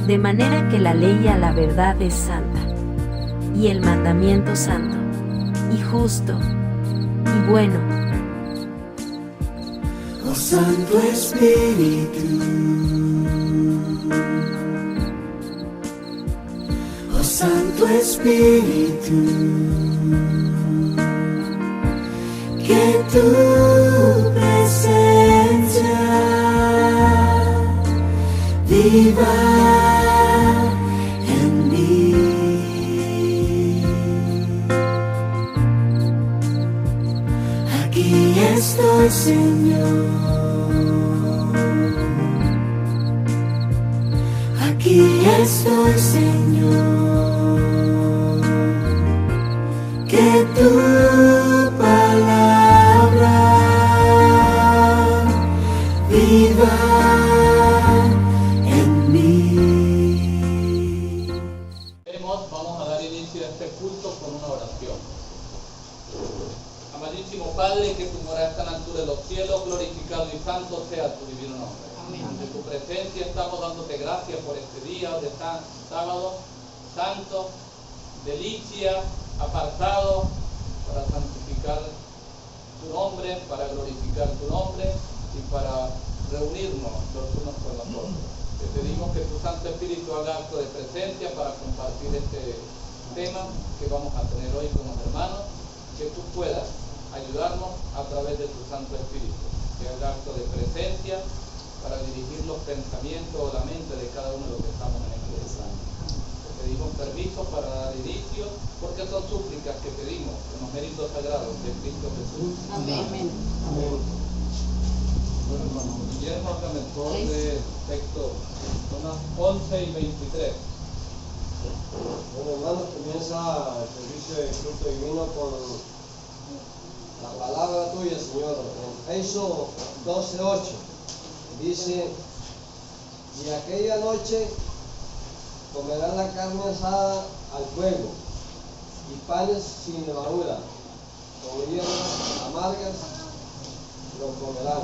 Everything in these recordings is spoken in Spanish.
De manera que la ley a la verdad es santa, y el mandamiento santo, y justo, y bueno. Oh Santo Espíritu, oh Santo Espíritu, que tu presencia viva en mí. Aquí estoy, Señor. Aquí estoy, Señor. Que tu palabra viva en mí. Vamos a dar inicio a este culto con una oración. Amadísimo Padre, que tu morada está en la altura de los cielos, glorificado y santo sea tu divino nombre. Ante tu presencia estamos dándote gracias por este día de sábado santo, delicia, apartado para santificar tu nombre, para glorificar tu nombre y para reunirnos los unos con los otros. Te pedimos que tu Santo Espíritu haga acto de presencia para compartir este tema que vamos a tener hoy con los hermanos, que tú puedas ayudarnos a través de tu Santo Espíritu, que haga acto de presencia para dirigir los pensamientos o la mente de cada uno de los que estamos en este lugar. Te pedimos permiso para dar inicio, porque son súplicas que pedimos en los méritos sagrados de Cristo Jesús. Amén. Amén. Bueno, hermano, Guillermo, hágame el favor de texto, zonas 11 y 23. Bueno, hermanos, comienza el servicio de culto divino con la palabra tuya, Señor. En Éxodo 12:8 dice: y aquella noche comerán la carne asada al fuego y panes sin levadura, con hierbas amargas lo comerán.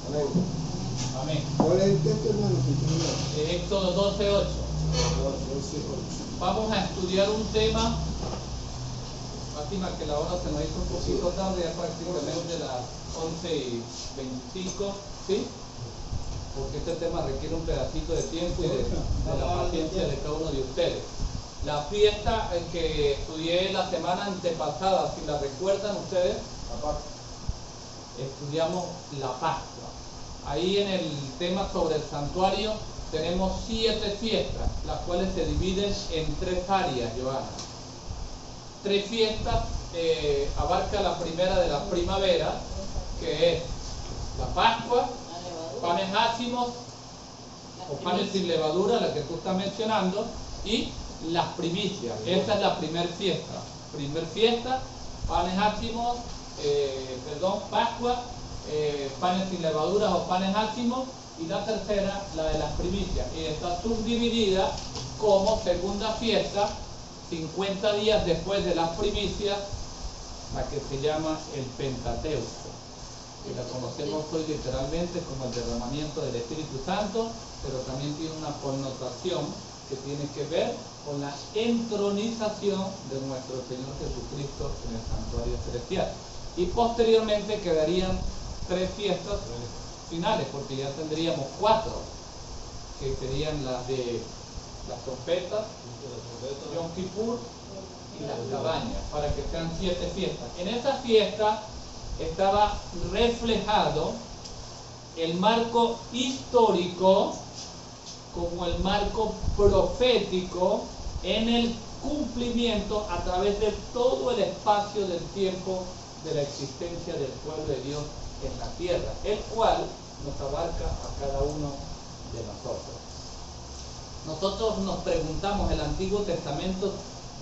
Amén. Amén. ¿Cuál es el texto, hermano? Éxodo 12:8. Vamos a estudiar un tema. Lástima que la hora se nos hizo un poquito tarde, ya prácticamente las 11:25, ¿sí? Porque este tema requiere un pedacito de tiempo y de la paciencia de cada uno de ustedes. La fiesta en que estudié la semana antepasada, si la recuerdan ustedes, estudiamos la Pascua. Ahí en el tema sobre el santuario tenemos 7 fiestas, las cuales se dividen en 3 áreas, Joana. 3 fiestas, abarca la primera de la primavera, que es la Pascua, panes ácimos o panes sin levadura, la que tú estás mencionando, y las primicias. Esta es la primera fiesta. Primer fiesta, panes ácimos, Pascua, panes sin levadura o panes ácimos, y la tercera, la de las primicias. Y está subdividida como segunda fiesta, 50 días después de las primicias, la que se llama el Pentateuco, que la conocemos hoy literalmente como el derramamiento del Espíritu Santo, pero también tiene una connotación que tiene que ver con la entronización de nuestro Señor Jesucristo en el santuario celestial. Y posteriormente quedarían 3 fiestas finales, porque ya tendríamos 4, que serían las de las trompetas, Yom Kippur y las cabañas, para que sean 7 fiestas. En esa fiesta estaba reflejado el marco histórico como el marco profético en el cumplimiento a través de todo el espacio del tiempo de la existencia del pueblo de Dios en la tierra, el cual nos abarca a cada uno de nosotros. Nosotros nos preguntamos, ¿el Antiguo Testamento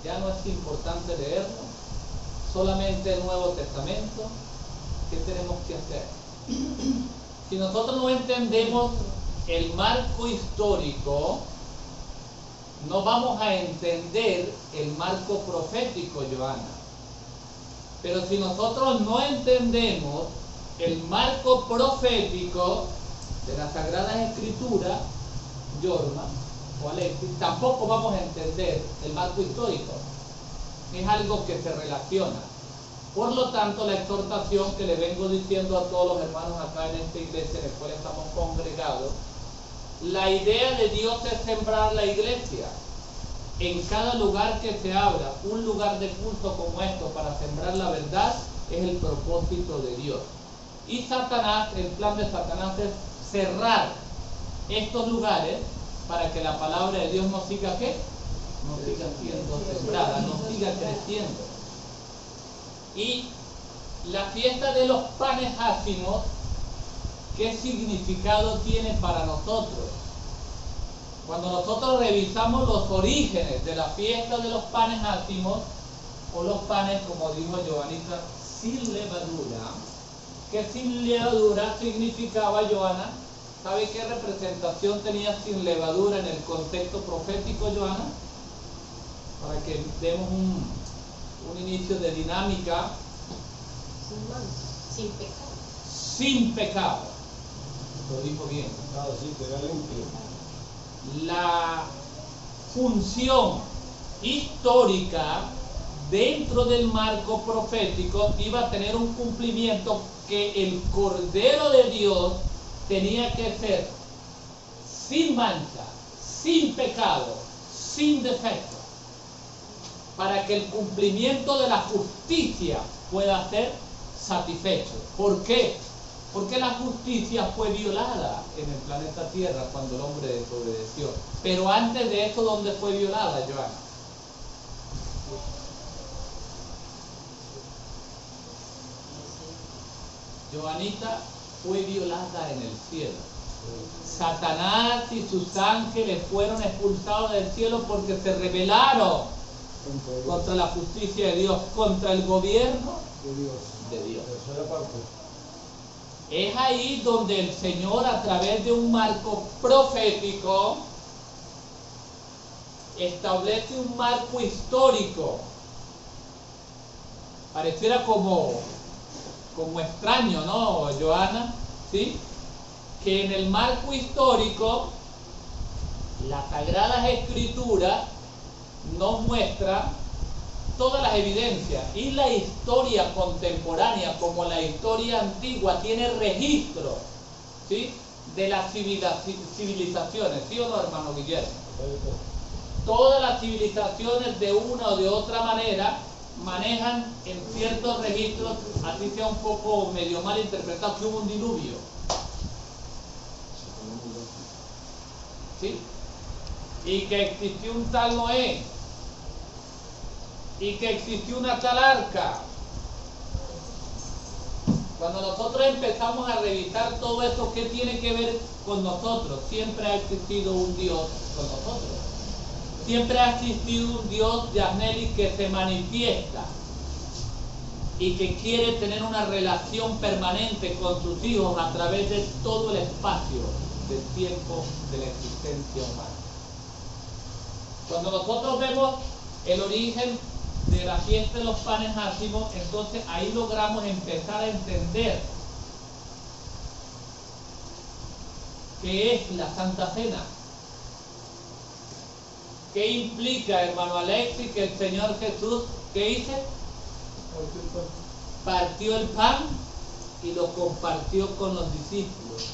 ya no es importante leerlo? ¿Solamente el Nuevo Testamento? ¿Qué tenemos que hacer? Si nosotros no entendemos el marco histórico, no vamos a entender el marco profético, Joana. Pero si nosotros no entendemos el marco profético de las Sagradas Escrituras, Yorma, o Alexis, tampoco vamos a entender el marco histórico. Es algo que se relaciona. Por lo tanto, la exhortación que le vengo diciendo a todos los hermanos acá en esta iglesia en la cual estamos congregados, la idea de Dios es sembrar la iglesia. En cada lugar que se abra un lugar de culto como esto para sembrar la verdad, es el propósito de Dios. Y Satanás, el plan de Satanás es cerrar estos lugares para que la palabra de Dios no siga ¿qué? No siga siendo sembrada, no siga creciendo. Y la fiesta de los panes ácimos, ¿qué significado tiene para nosotros? Cuando nosotros revisamos los orígenes de la fiesta de los panes ácimos, o los panes, como dijo Joanita, sin levadura, que sin levadura significaba, Joana, ¿sabe qué representación tenía sin levadura en el contexto profético, Joana? Para que demos un inicio de dinámica. Sin pecado. Sin pecado. Lo dijo bien. Claro, sí, que era limpio. La función histórica dentro del marco profético iba a tener un cumplimiento, que el Cordero de Dios tenía que ser sin mancha, sin pecado, sin defecto, para que el cumplimiento de la justicia pueda ser satisfecho. ¿Por qué? Porque la justicia fue violada en el planeta Tierra cuando el hombre desobedeció. Pero antes de eso, ¿dónde fue violada, Joana? Joanita, fue violada en el cielo. Satanás y sus ángeles fueron expulsados del cielo porque se rebelaron contra la justicia de Dios, contra el gobierno de Dios. Es ahí donde el Señor, a través de un marco profético, establece un marco histórico. Pareciera como extraño, ¿no, Joana? ¿Sí? Que en el marco histórico, las Sagradas Escrituras nos muestra todas las evidencias, y la historia contemporánea, como la historia antigua, tiene registro, ¿sí?, de las civilizaciones, ¿sí o no, hermano Guillermo? Todas las civilizaciones, de una o de otra manera, manejan en ciertos registros, así sea un poco medio mal interpretado, que hubo un diluvio, ¿sí?, y que existió un tal Noé, y que existió una tal arca. Cuando nosotros empezamos a revisar todo eso, ¿qué tiene que ver con nosotros? Siempre ha existido un Dios con nosotros. Siempre ha existido un Dios, Yasneli, que se manifiesta y que quiere tener una relación permanente con sus hijos a través de todo el espacio del tiempo de la existencia humana. Cuando nosotros vemos el origen de la fiesta de los panes ácimos, entonces ahí logramos empezar a entender qué es la Santa Cena. ¿Qué implica, hermano Alexis, que el Señor Jesús, ¿qué hizo? Partió el pan y lo compartió con los discípulos.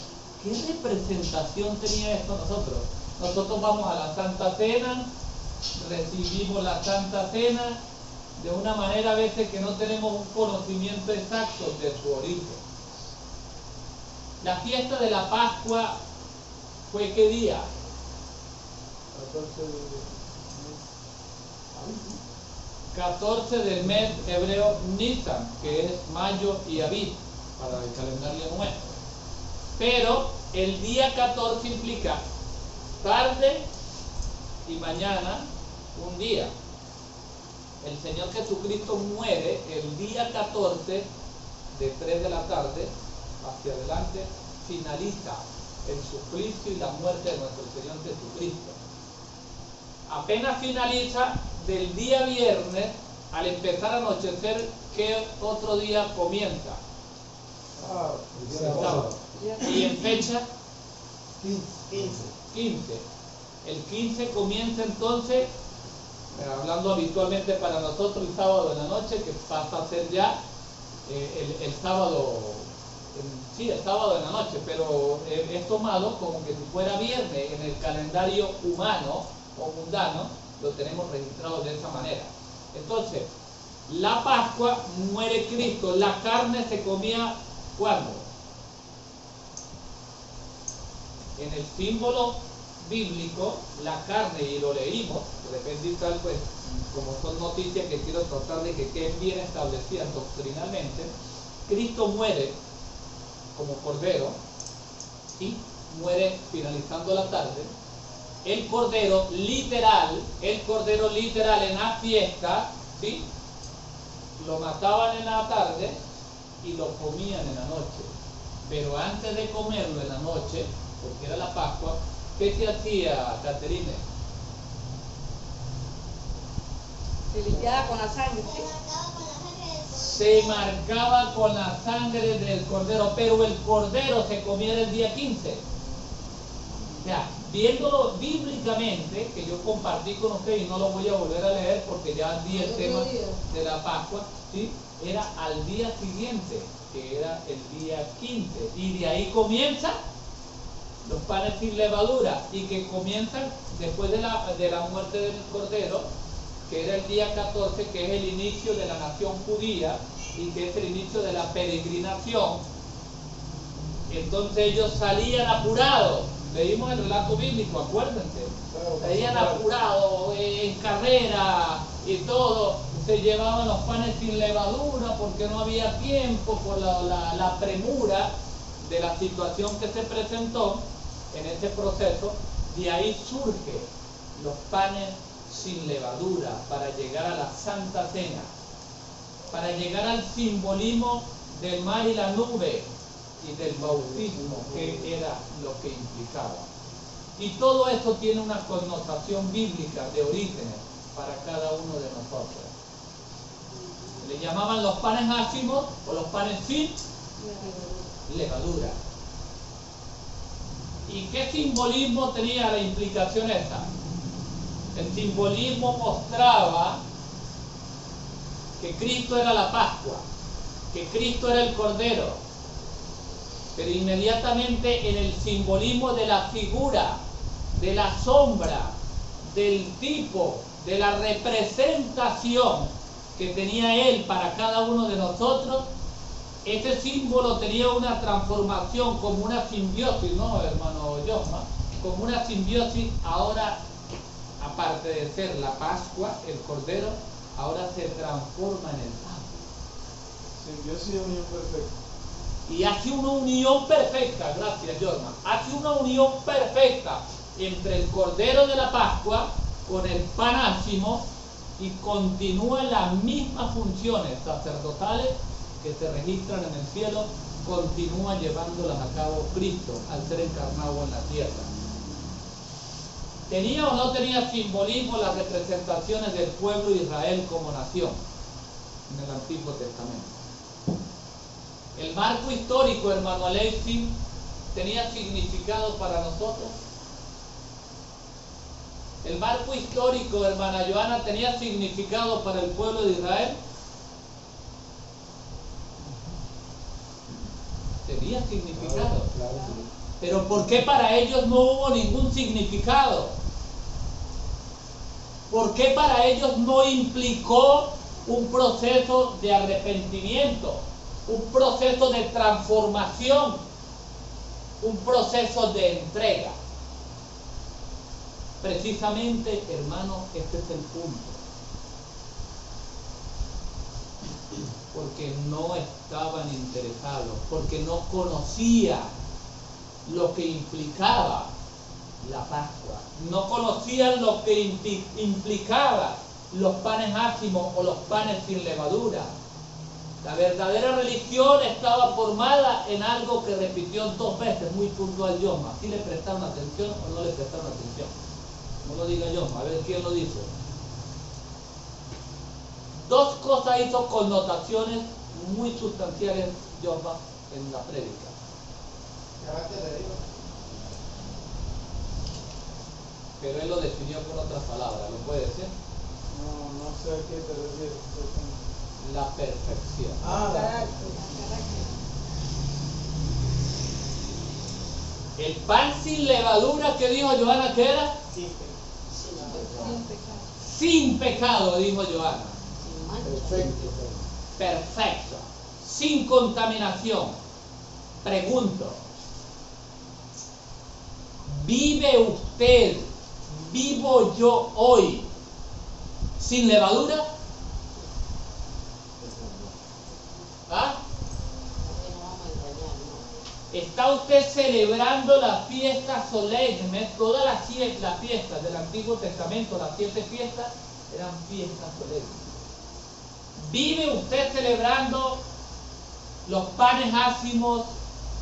¿Qué representación tenía esto nosotros? Nosotros vamos a la Santa Cena, recibimos la Santa Cena de una manera a veces que no tenemos un conocimiento exacto de su origen. La fiesta de la Pascua fue ¿qué día? 14 del mes hebreo Nisan, que es mayo y Abib para el calendario nuestro. Pero el día 14 implica tarde y mañana un día. El Señor Jesucristo muere el día 14 de 3 de la tarde hacia adelante, finaliza el suplicio y la muerte de nuestro Señor Jesucristo. Apenas finaliza, del día viernes, al empezar a anochecer, ¿qué otro día comienza? El sábado. ¿Y en fecha? 15. El 15 comienza entonces, hablando habitualmente para nosotros, el sábado de la noche, que pasa a ser ya el sábado, sí, el sábado de la noche, pero es tomado como que si fuera viernes en el calendario humano o mundano, lo tenemos registrado de esa manera. Entonces, la Pascua, muere Cristo. La carne se comía, ¿cuándo? En el símbolo bíblico, la carne, y lo leímos, de repente y tal, pues, como son noticias que quiero tratar de que queden bien establecidas doctrinalmente, Cristo muere como cordero, y muere finalizando la tarde. El cordero literal en la fiesta, ¿sí?, lo mataban en la tarde y lo comían en la noche. Pero antes de comerlo en la noche, porque era la Pascua, ¿qué se hacía, Caterine? Se limpiaba con la sangre, ¿sí? Se marcaba con la sangre del cordero, pero el cordero se comía el día 15. O sea, viéndolo bíblicamente, que yo compartí con ustedes y no lo voy a volver a leer porque ya di el tema de la Pascua, ¿sí?, era al día siguiente, que era el día 15, y de ahí comienza los panes sin levadura, y que comienzan después de la muerte del cordero, que era el día 14, que es el inicio de la nación judía y que es el inicio de la peregrinación. Entonces ellos salían apurados. Leímos el relato bíblico, acuérdense. Salían apurados, en carrera y todo. Se llevaban los panes sin levadura porque no había tiempo por la premura de la situación que se presentó en ese proceso. De ahí surge los panes sin levadura para llegar a la Santa Cena, para llegar al simbolismo del mar y la nube y del bautismo, que era lo que implicaba. Y todo esto tiene una connotación bíblica de orígenes para cada uno de nosotros. Le llamaban los panes ácimos o los panes sin levadura. ¿Y qué simbolismo tenía la implicación esa? El simbolismo mostraba que Cristo era la Pascua, que Cristo era el Cordero, pero inmediatamente en el simbolismo de la figura, de la sombra, del tipo, de la representación que tenía Él para cada uno de nosotros, ese símbolo tenía una transformación, como una simbiosis, ¿no, hermano Josma? Como una simbiosis. Ahora, aparte de ser la Pascua, el Cordero, ahora se transforma en el pan. Simbiosis de unión perfecta. Y hace una unión perfecta, gracias Jorma, hace una unión perfecta entre el Cordero de la Pascua con el pan ácimo, y continúa las mismas funciones sacerdotales que se registran en el cielo, continúa llevándolas a cabo Cristo al ser encarnado en la tierra. ¿Tenía o no tenía simbolismo las representaciones del pueblo de Israel como nación en el Antiguo Testamento? El marco histórico, hermano Alexis, ¿tenía significado para nosotros? El marco histórico, hermana Joana, ¿tenía significado para el pueblo de Israel? Tenía significado. Pero ¿por qué para ellos no hubo ningún significado? ¿Por qué para ellos no implicó un proceso de arrepentimiento, un proceso de transformación, un proceso de entrega? Precisamente, hermano, este es el punto. Porque no estaban interesados, porque no conocían lo que implicaba la Pascua, no conocían lo que implicaba los panes ácimos o los panes sin levadura. La verdadera religión estaba formada en algo que repitió 2 veces muy puntual Josma. ¿Sí le prestaron atención o no le prestaron atención? No lo diga Josma, a ver quién lo dice. 2 cosas hizo connotaciones muy sustanciales Josma en la prédica. Carácter de Dios. pero él lo definió con otras palabras. ¿Lo puede decir? No sé a qué te refieres exactamente. La perfección. El pan sin levadura que dijo Joana que era sin pecado, dijo Joana. Perfecto. Perfecto, sin contaminación. Pregunto, ¿vive usted, vivo yo hoy sin levadura? ¿Ah? ¿Está usted celebrando las fiestas solemnes? Todas las fiestas del Antiguo Testamento, las 7 fiestas, eran fiestas solemnes. ¿Vive usted celebrando los panes ácimos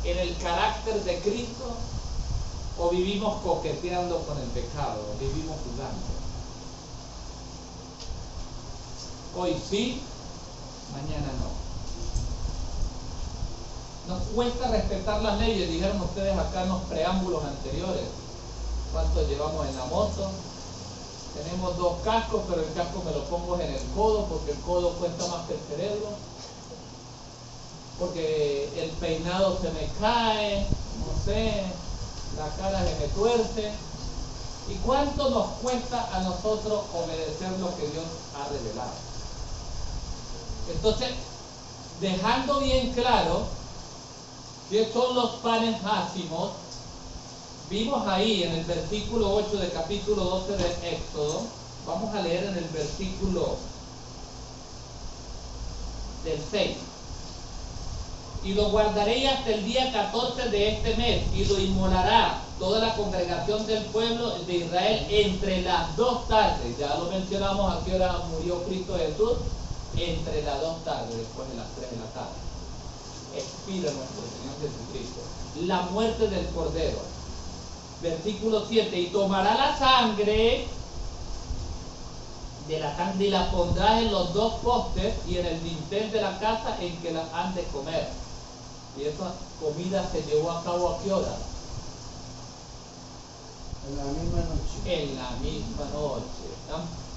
en el carácter de Cristo? ¿O vivimos coqueteando con el pecado? ¿Vivimos jugando? Hoy sí, mañana no. Nos cuesta respetar las leyes, dijeron ustedes acá en los preámbulos anteriores. ¿Cuánto llevamos en la moto? Tenemos 2 cascos, pero el casco me lo pongo en el codo porque el codo cuesta más que el cerebro. Porque el peinado se me cae, no sé, la cara se me tuerce. ¿Y cuánto nos cuesta a nosotros obedecer lo que Dios ha revelado? Entonces, dejando bien claro qué son los panes ácimos, vimos ahí en el versículo 8 del capítulo 12 de Éxodo. Vamos a leer en el versículo del 6. Y lo guardaréis hasta el día 14 de este mes, y lo inmolará toda la congregación del pueblo de Israel entre las 2 tardes. Ya lo mencionamos, a qué hora murió Cristo Jesús. Entre las 2 tardes, después de las 3 de la tarde. Expira nuestro Señor Jesucristo. La muerte del Cordero. Versículo 7. Y tomará la sangre de la sangre y la pondrás en los 2 postes y en el dintel de la casa en que la han de comer. Y esa comida se llevó a cabo ¿a qué hora? En la misma noche. En la misma noche.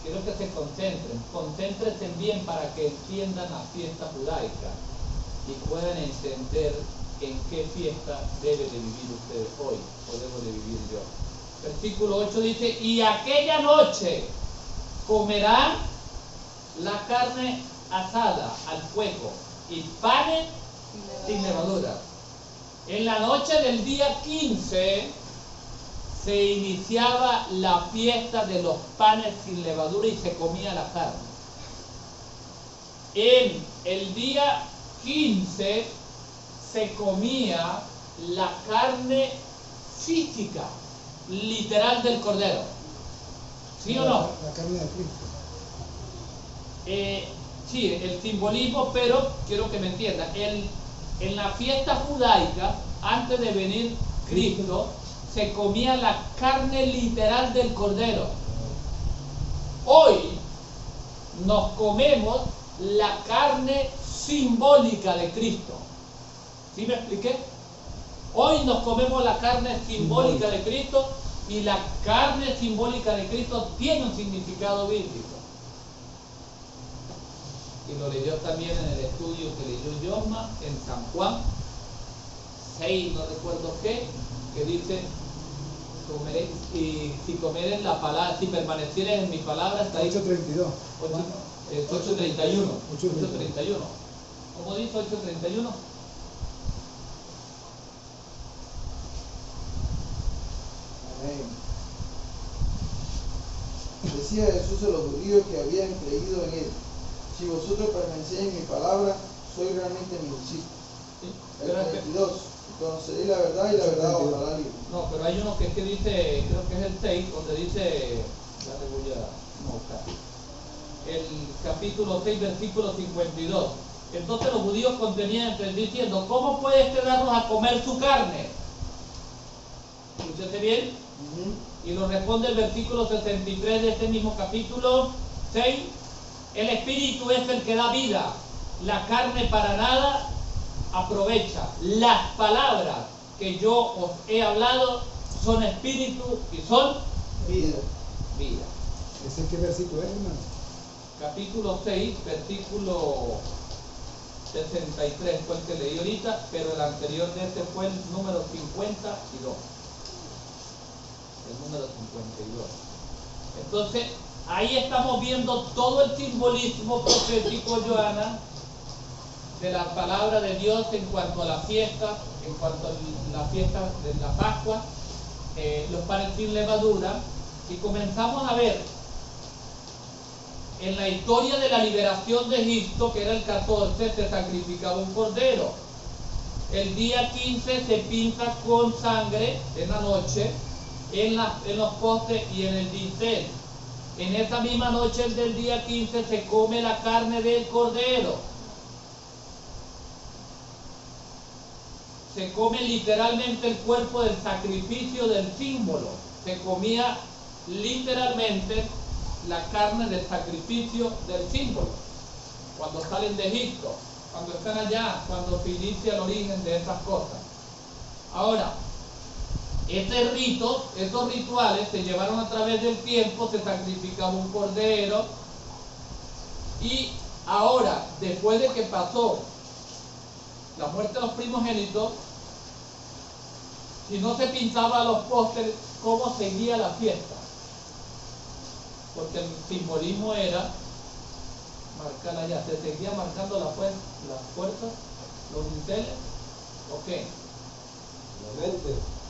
Quiero que se concentren. Concéntrense bien para que entiendan la fiesta judaica y puedan entender en qué fiesta debe de vivir ustedes hoy o debo de vivir yo. Versículo 8 dice: y aquella noche comerán la carne asada al fuego y panes sin levadura. En la noche del día 15 se iniciaba la fiesta de los panes sin levadura y se comía la carne. En el día 15 se comía la carne física, literal del cordero. ¿Sí o no? La carne de Cristo. Sí, el simbolismo, pero quiero que me entiendan. En la fiesta judaica, antes de venir Cristo, se comía la carne literal del cordero. Hoy nos comemos la carne simbólica de Cristo. ¿Sí me expliqué? Hoy nos comemos la carne simbólica de Cristo, y la carne simbólica de Cristo tiene un significado bíblico. Y lo leyó también en el estudio que leyó Yosma en San Juan 6, no recuerdo qué, que dice: comeréis, y si comeréis la palabra, si permanecieres en mi palabra, está ahí. 8:32. 8:31. 8:31. ¿Cómo dice 8:31? Amén. Decía Jesús a los judíos que habían creído en él: si vosotros permanecéis en mi palabra, sois realmente mis discípulos. ¿Sí? El 22. Conoceréis la verdad y la verdad os hará libre. No, pero hay uno que dice, creo que es el 6, donde dice, ya te voy a buscar, el capítulo 6, versículo 52. Entonces los judíos contenían diciendo: ¿cómo puede este darnos a comer su carne? ¿Escuchaste bien? Y lo responde el versículo 63 de este mismo capítulo 6. El espíritu es el que da vida, la carne para nada aprovecha. Las palabras que yo os he hablado son espíritu y son vida. Vida. ¿Ese qué versículo es, hermano? Capítulo 6, versículo 63 fue el que leí ahorita, pero el anterior de este fue el número 52. El número 52. Entonces, ahí estamos viendo todo el simbolismo profético, Joana, de la palabra de Dios en cuanto a la fiesta, en cuanto a la fiesta de la Pascua, los panes sin levadura, y comenzamos a ver en la historia de la liberación de Egipto, que era el 14, se sacrificaba un cordero. El día 15 se pinta con sangre en la noche, en los postes y en el dintel. En esa misma noche del día 15 se come la carne del cordero. Se come literalmente el cuerpo del sacrificio del símbolo. Se comía literalmente la carne del sacrificio del símbolo. Cuando salen de Egipto, cuando están allá, cuando se inicia el origen de esas cosas. Ahora, esos rituales se llevaron a través del tiempo, se sacrificaba un cordero, y ahora, después de que pasó la muerte de los primogénitos, si no se pintaba a los postes, ¿cómo seguía la fiesta? Porque el simbolismo era marcar allá, se seguía marcando las puertas, los dinteles, ¿ok?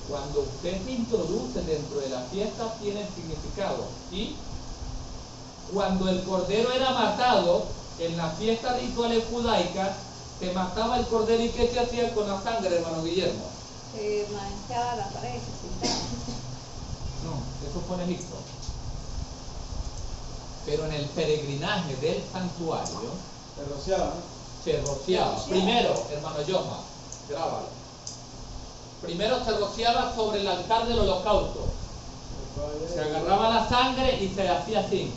Cuando usted se introduce dentro de la fiesta, tiene significado. Y cuando el cordero era matado, en las fiestas rituales judaicas, se mataba el cordero, ¿y qué se hacía con la sangre, hermano Guillermo? Se manchaba la pared, se pintaba. No, eso fue en Egipto. Pero en el peregrinaje del santuario Se rociaba, ¿no? se rociaba. Primero, hermano Yoma, grábalo. Primero se rociaba sobre el altar del holocausto. Se agarraba la sangre y se hacía así.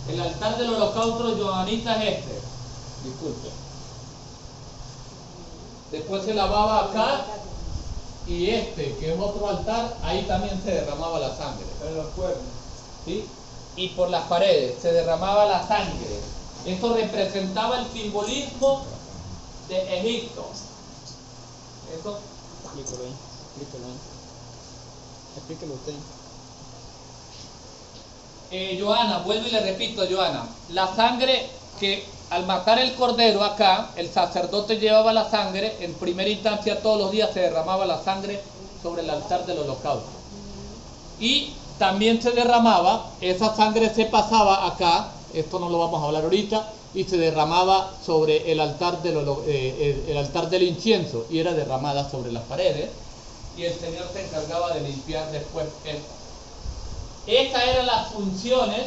El altar del holocausto johanita es este. Disculpe. Después se lavaba acá, y este, que es otro altar, ahí también se derramaba la sangre. En los cuernos. ¿Sí? Y por las paredes se derramaba la sangre. Esto representaba el simbolismo de Egipto. Eso. Explíquelo usted. Joana, vuelvo y le repito, Joana, la sangre que al matar el cordero acá, el sacerdote llevaba la sangre, en primera instancia todos los días se derramaba la sangre sobre el altar del holocausto. Y también se derramaba, esa sangre se pasaba acá, esto no lo vamos a hablar ahorita, y se derramaba sobre el altar del incienso, y era derramada sobre las paredes, y el Señor se encargaba de limpiar después esto. Esas eran las funciones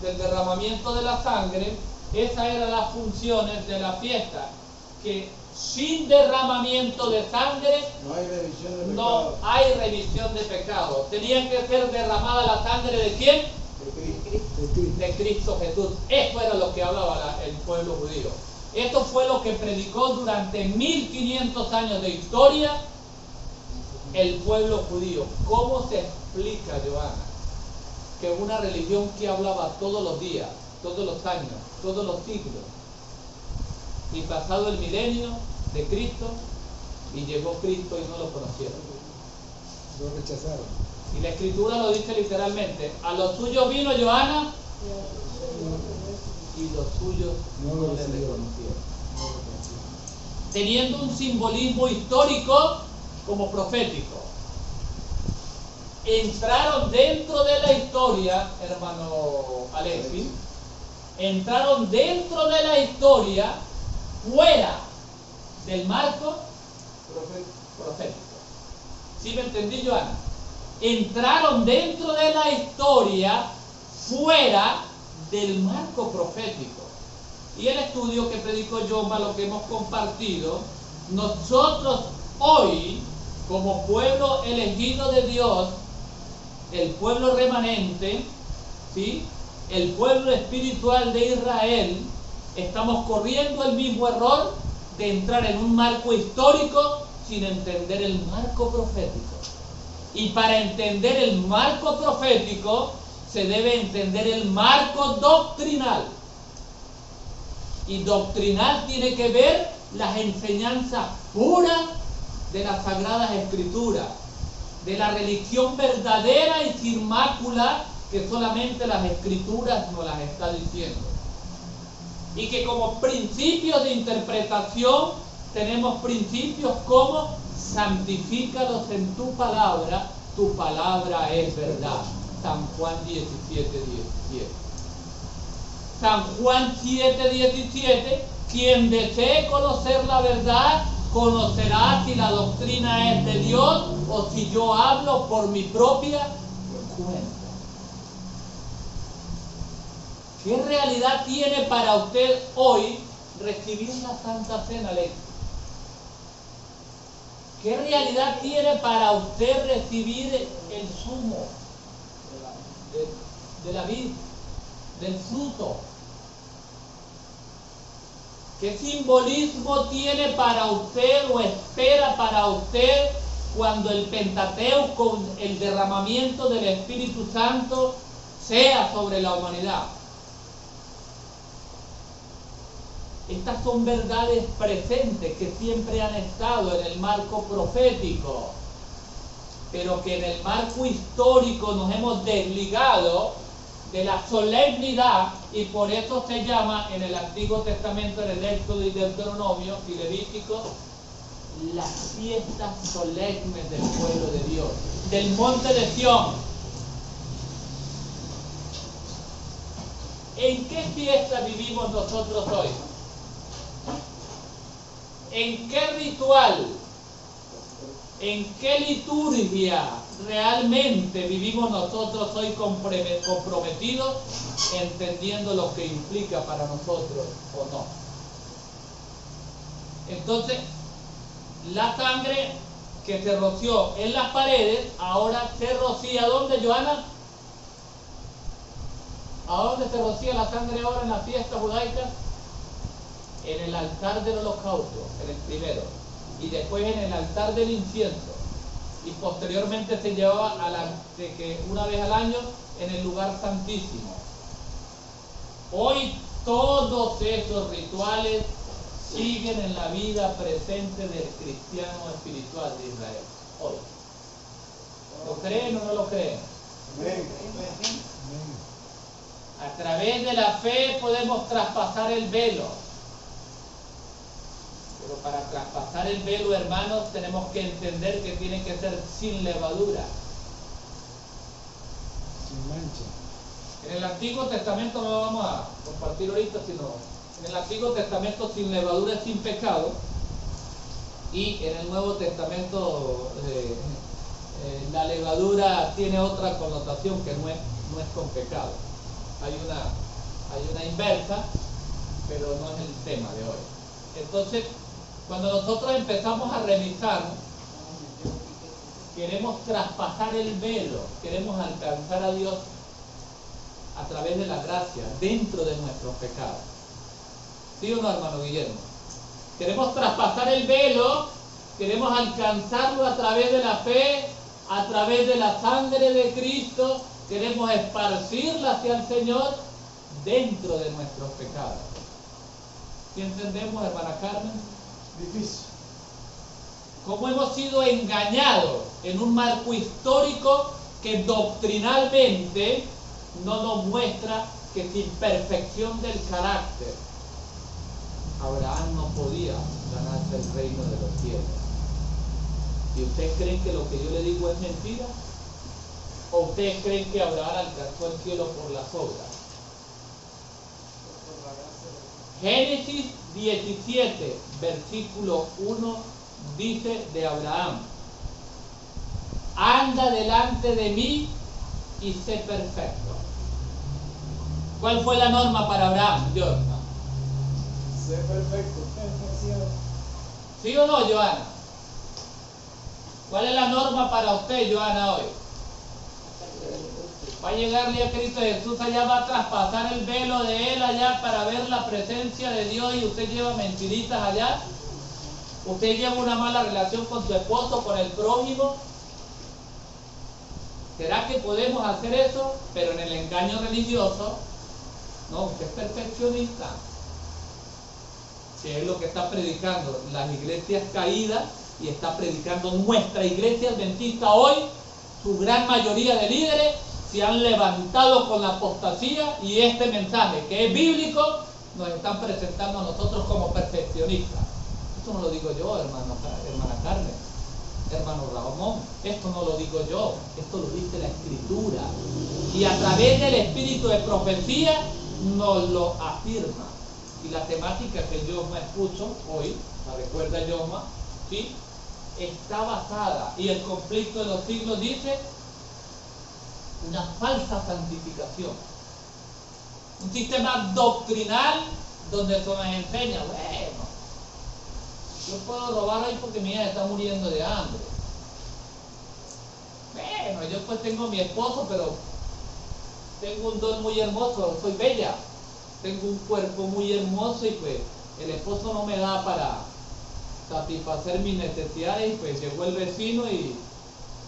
del derramamiento de la sangre, esas eran las funciones de la fiesta, que sin derramamiento de sangre No hay revisión de no pecado. hay remisión de pecado. Tenía que ser derramada la sangre ¿de quién? De Cristo. De Cristo Jesús. Esto era lo que hablaba el pueblo judío. Esto fue lo que predicó durante 1500 años de historia el pueblo judío. ¿Cómo se explica, Joana, que una religión que hablaba todos los días, todos los años, todos los siglos, y pasado el milenio de Cristo, y llegó Cristo y no lo conocieron? Lo rechazaron. Y la escritura lo dice literalmente: a los suyos vino, Joana, y los suyos No no lo le recibieron. reconocieron. Teniendo un simbolismo histórico como profético. Entraron dentro de la historia, hermano Alexis, entraron dentro de la historia, fuera del marco profético. ¿Sí me entendí, Joana? Entraron dentro de la historia, fuera del marco profético. Y el estudio que predicó Yoma, lo que hemos compartido, nosotros hoy, como pueblo elegido de Dios, el pueblo remanente, ¿sí?, el pueblo espiritual de Israel, estamos corriendo el mismo error de entrar en un marco histórico sin entender el marco profético. Y para entender el marco profético, se debe entender el marco doctrinal. Y doctrinal tiene que ver las enseñanzas puras de las Sagradas Escrituras, de la religión verdadera y sin mácula que solamente las Escrituras nos las está diciendo. Y que como principios de interpretación tenemos principios como santifícalos en tu palabra es verdad. San Juan 17:17. San Juan 7:17, quien desee conocer la verdad, conocerá si la doctrina es de Dios o si yo hablo por mi propia cuenta. ¿Qué realidad tiene para usted hoy recibir la Santa Cena, Alex? ¿Qué realidad tiene para usted recibir el zumo de la vid, del fruto? ¿Qué simbolismo tiene para usted o espera para usted cuando el Pentateuco, el derramamiento del Espíritu Santo, sea sobre la humanidad? Estas son verdades presentes que siempre han estado en el marco profético, pero que en el marco histórico nos hemos desligado de la solemnidad, y por eso se llama en el Antiguo Testamento, en el Éxodo y Deuteronomio y Levítico, las fiestas solemnes del pueblo de Dios, del monte de Sión. ¿En qué fiesta vivimos nosotros hoy? ¿En qué ritual, en qué liturgia realmente vivimos nosotros hoy comprometidos, entendiendo lo que implica para nosotros o no? Entonces, la sangre que se roció en las paredes, ahora se rocía, ¿dónde, Joana? ¿A dónde se rocía la sangre ahora en la fiesta judaica? En el altar del holocausto, en el primero, y después en el altar del incienso, y posteriormente se llevaba una vez al año en el lugar santísimo. Hoy todos esos rituales siguen en la vida presente del cristiano espiritual de Israel. Hoy. ¿Lo creen o no lo creen? Amén. A través de la fe podemos traspasar el velo. Pero para traspasar el velo, hermanos, tenemos que entender que tiene que ser sin levadura. Sin mancha. En el Antiguo Testamento, no lo vamos a compartir ahorita, sino en el Antiguo Testamento sin levadura es sin pecado, y en el Nuevo Testamento la levadura tiene otra connotación que no es con pecado. Hay una inversa, pero no es el tema de hoy. Entonces, cuando nosotros empezamos a revisar, queremos traspasar el velo, queremos alcanzar a Dios a través de la gracia, dentro de nuestros pecados. ¿Sí o no, hermano Guillermo? Queremos traspasar el velo, queremos alcanzarlo a través de la fe, a través de la sangre de Cristo, queremos esparcirla hacia el Señor dentro de nuestros pecados. ¿Sí entendemos, hermana Carmen? Difícil. Cómo hemos sido engañados en un marco histórico que doctrinalmente no nos muestra que sin perfección del carácter, Abraham no podía ganarse el reino de los cielos. ¿Y ustedes creen que lo que yo le digo es mentira? ¿O ustedes creen que Abraham alcanzó el cielo por las obras? Génesis 17, versículo 1, dice de Abraham: anda delante de mí y sé perfecto. ¿Cuál fue la norma para Abraham, Dios? Sé perfecto. ¿Sí o no, Joana? ¿Cuál es la norma para usted, Joana, hoy? Va a llegarle a Cristo Jesús allá, va a traspasar el velo de Él allá para ver la presencia de Dios, y usted lleva mentiritas allá. Usted lleva una mala relación con su esposo, con el prójimo. ¿Será que podemos hacer eso? Pero en el engaño religioso, no, usted es perfeccionista. Que es lo que está predicando las iglesias caídas y está predicando nuestra iglesia adventista hoy. Su gran mayoría de líderes se han levantado con la apostasía y este mensaje, que es bíblico, nos están presentando a nosotros como perfeccionistas. Esto no lo digo yo, hermana Carmen, hermano Ramón, esto no lo digo yo, esto lo dice la Escritura. Y a través del espíritu de profecía nos lo afirma. Y la temática que Yosma expuso hoy, la recuerda Yosma, ¿sí?, está basada, y el conflicto de los siglos dice, una falsa santificación. Un sistema doctrinal donde se nos enseña, bueno, yo puedo robar hoy porque mi hija está muriendo de hambre. Bueno, yo pues tengo mi esposo, pero tengo un don muy hermoso, soy bella. Tengo un cuerpo muy hermoso y pues el esposo no me da para satisfacer mis necesidades y pues llegó el vecino y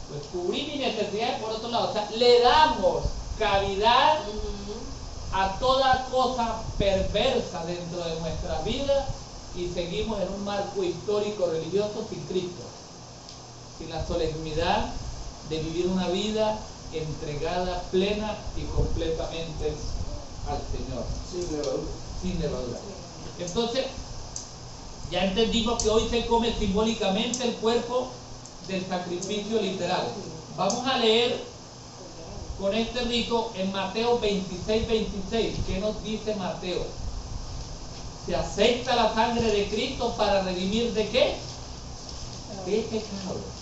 pues cubrí mis necesidades por otro lado. O sea, le damos cavidad a toda cosa perversa dentro de nuestra vida y seguimos en un marco histórico religioso sin Cristo, sin la solemnidad de vivir una vida entregada plena y completamente al Señor, sin levadura. Entonces, ya entendimos que hoy se come simbólicamente el cuerpo del sacrificio literal. Vamos a leer con este rico en Mateo 26:26. ¿Qué nos dice Mateo? Se acepta la sangre de Cristo para redimir ¿de qué? ¿Qué pecado?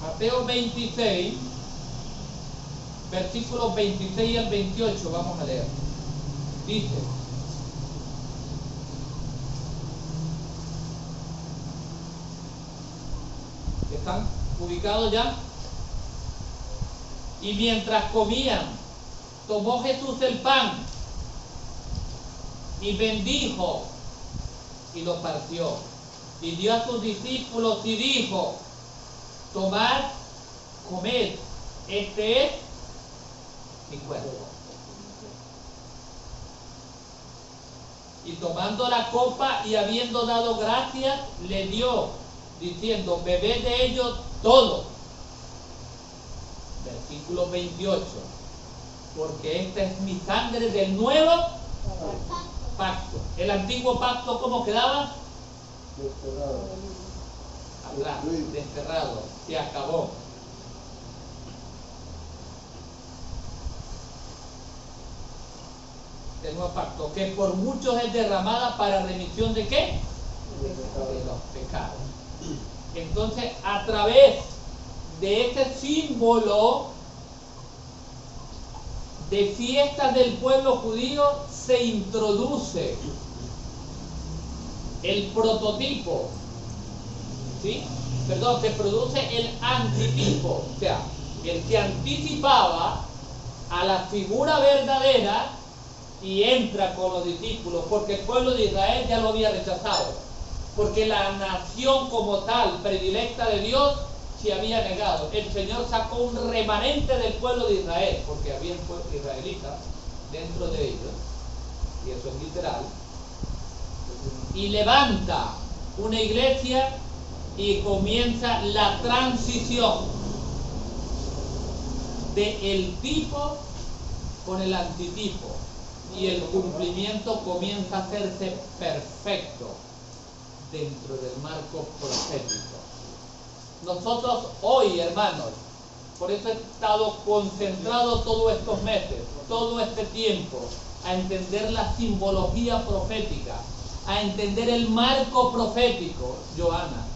Mateo 26, versículos 26 al 28, vamos a leer. Dice: ¿están ubicados ya? Y mientras comían, tomó Jesús el pan y bendijo y lo partió y dio a sus discípulos y dijo: tomad, comed, este es mi cuerpo. Y tomando la copa y habiendo dado gracias, le dio, diciendo: bebed de ellos todos. Versículo 28. Porque esta es mi sangre del nuevo pacto. El antiguo pacto, ¿cómo quedaba? Atrás, desterrado, se acabó. El nuevo pacto, que por muchos es derramada para remisión ¿de qué? De los pecados. Entonces, a través de este símbolo de fiestas del pueblo judío se introduce el prototipo, ¿sí? Perdón, se produce el antitipo, o sea, el que anticipaba a la figura verdadera y entra con los discípulos, porque el pueblo de Israel ya lo había rechazado, porque la nación como tal, predilecta de Dios, se había negado. El Señor sacó un remanente del pueblo de Israel, porque había un pueblo israelita dentro de ellos, y eso es literal, y levanta una iglesia y comienza la transición del tipo con el antitipo, y el cumplimiento comienza a hacerse perfecto dentro del marco profético. Nosotros hoy, hermanos, por eso he estado concentrado todos estos meses, todo este tiempo, a entender la simbología profética, a entender el marco profético, Joana,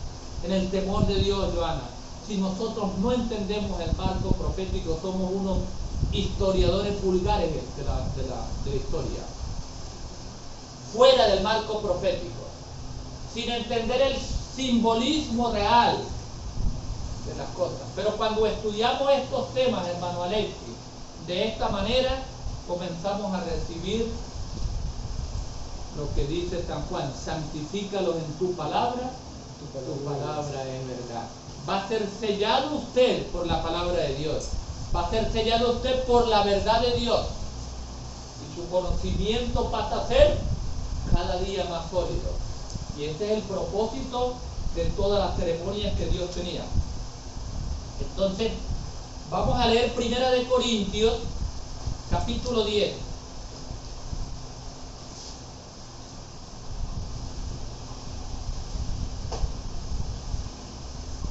en el temor de Dios, Joana. Si nosotros no entendemos el marco profético, somos unos historiadores vulgares de la historia, fuera del marco profético, sin entender el simbolismo real de las cosas. Pero cuando estudiamos estos temas, hermano Alexis, de esta manera, comenzamos a recibir lo que dice San Juan: santifícalos en tu palabra, Tu palabra es verdad. Va a ser sellado usted por la palabra de Dios. Va a ser sellado usted por la verdad de Dios. Y su conocimiento pasa a ser cada día más sólido. Y ese es el propósito de todas las ceremonias que Dios tenía. Entonces, vamos a leer 1 Corintios, capítulo 10.